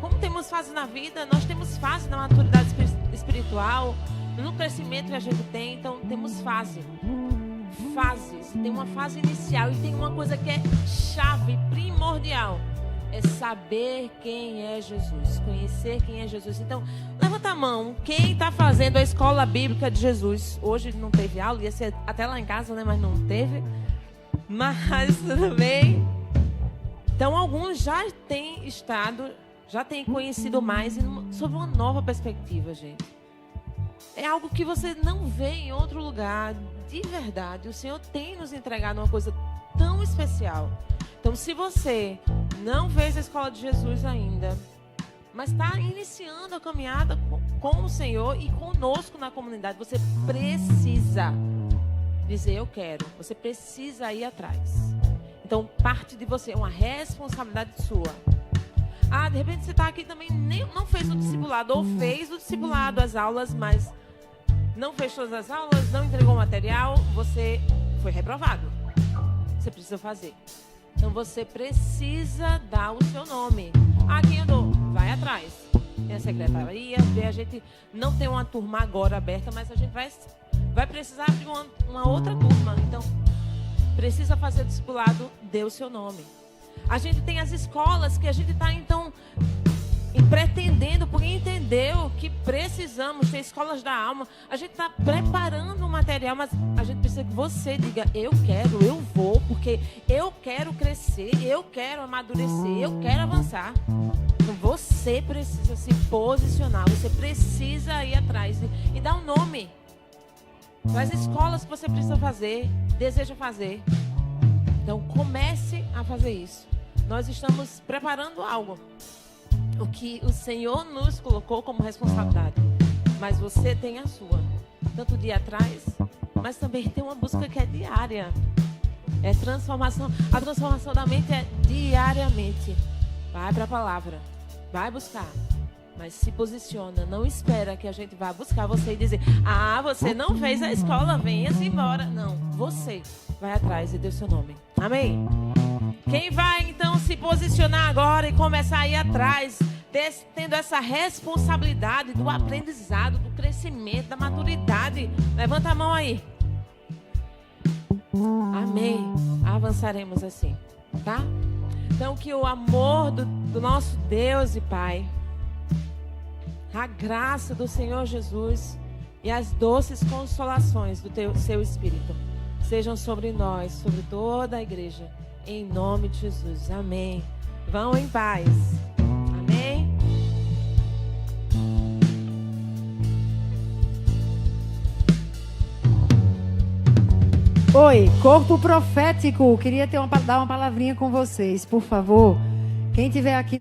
Como temos fase na vida, nós temos fase na maturidade espiritual, no crescimento que a gente tem. Então temos fase. Fases. Tem uma fase inicial e tem uma coisa que é chave, primordial. É saber quem é Jesus, conhecer quem é Jesus. Então, levanta a mão. Quem está fazendo a escola bíblica de Jesus? Hoje não teve aula, ia ser até lá em casa, né? Mas não teve. Mas tudo bem. Então, alguns já têm estado, já têm conhecido mais sobre uma nova perspectiva, gente. É algo que você não vê em outro lugar. De verdade, o Senhor tem nos entregado uma coisa tão especial. Então, se você não fez a escola de Jesus ainda, mas está iniciando a caminhada com o Senhor e conosco na comunidade, você precisa dizer, eu quero. Você precisa ir atrás. Então, parte de você, é uma responsabilidade sua. Ah, de repente você está aqui também, não fez o discipulado, ou fez o discipulado, as aulas, mas não fez todas as aulas, não entregou o material, você foi reprovado. Você precisa fazer. Então você precisa dar o seu nome. Ah, quem eu dou? Vai atrás. Tem a secretaria, a gente não tem uma turma agora aberta, mas a gente vai precisar de uma outra turma. Então, precisa fazer discipulado, dê o seu nome. A gente tem as escolas que a gente está, então, pretendendo, porque entendeu que precisamos ter escolas da alma. A gente está preparando o material, mas a gente precisa que você diga: eu quero, eu vou, porque eu quero crescer, eu quero amadurecer, eu quero avançar. Então você precisa se posicionar, você precisa ir atrás e dar um nome para as escolas que você precisa fazer, deseja fazer. Então comece a fazer isso. Nós estamos preparando algo, o que o Senhor nos colocou como responsabilidade, mas você tem a sua, tanto de ir atrás, mas também tem uma busca que é diária, é transformação. A transformação da mente é diariamente. Vai para a palavra, vai buscar, mas se posiciona. Não espera que a gente vá buscar você e dizer: ah, você não fez a escola, venha-se embora. Não, você vai atrás e dê o seu nome. Amém? Quem vai então se posicionar agora e começar a ir atrás, tendo essa responsabilidade do aprendizado, do crescimento, da maturidade? Levanta a mão aí. Amém. Avançaremos assim, tá? Então que o amor do nosso Deus e Pai, a graça do Senhor Jesus e as doces consolações do seu Espírito sejam sobre nós, sobre toda a igreja, em nome de Jesus. Amém. Vão em paz. Amém. Oi, corpo profético. Queria dar uma palavrinha com vocês, por favor. Quem tiver aqui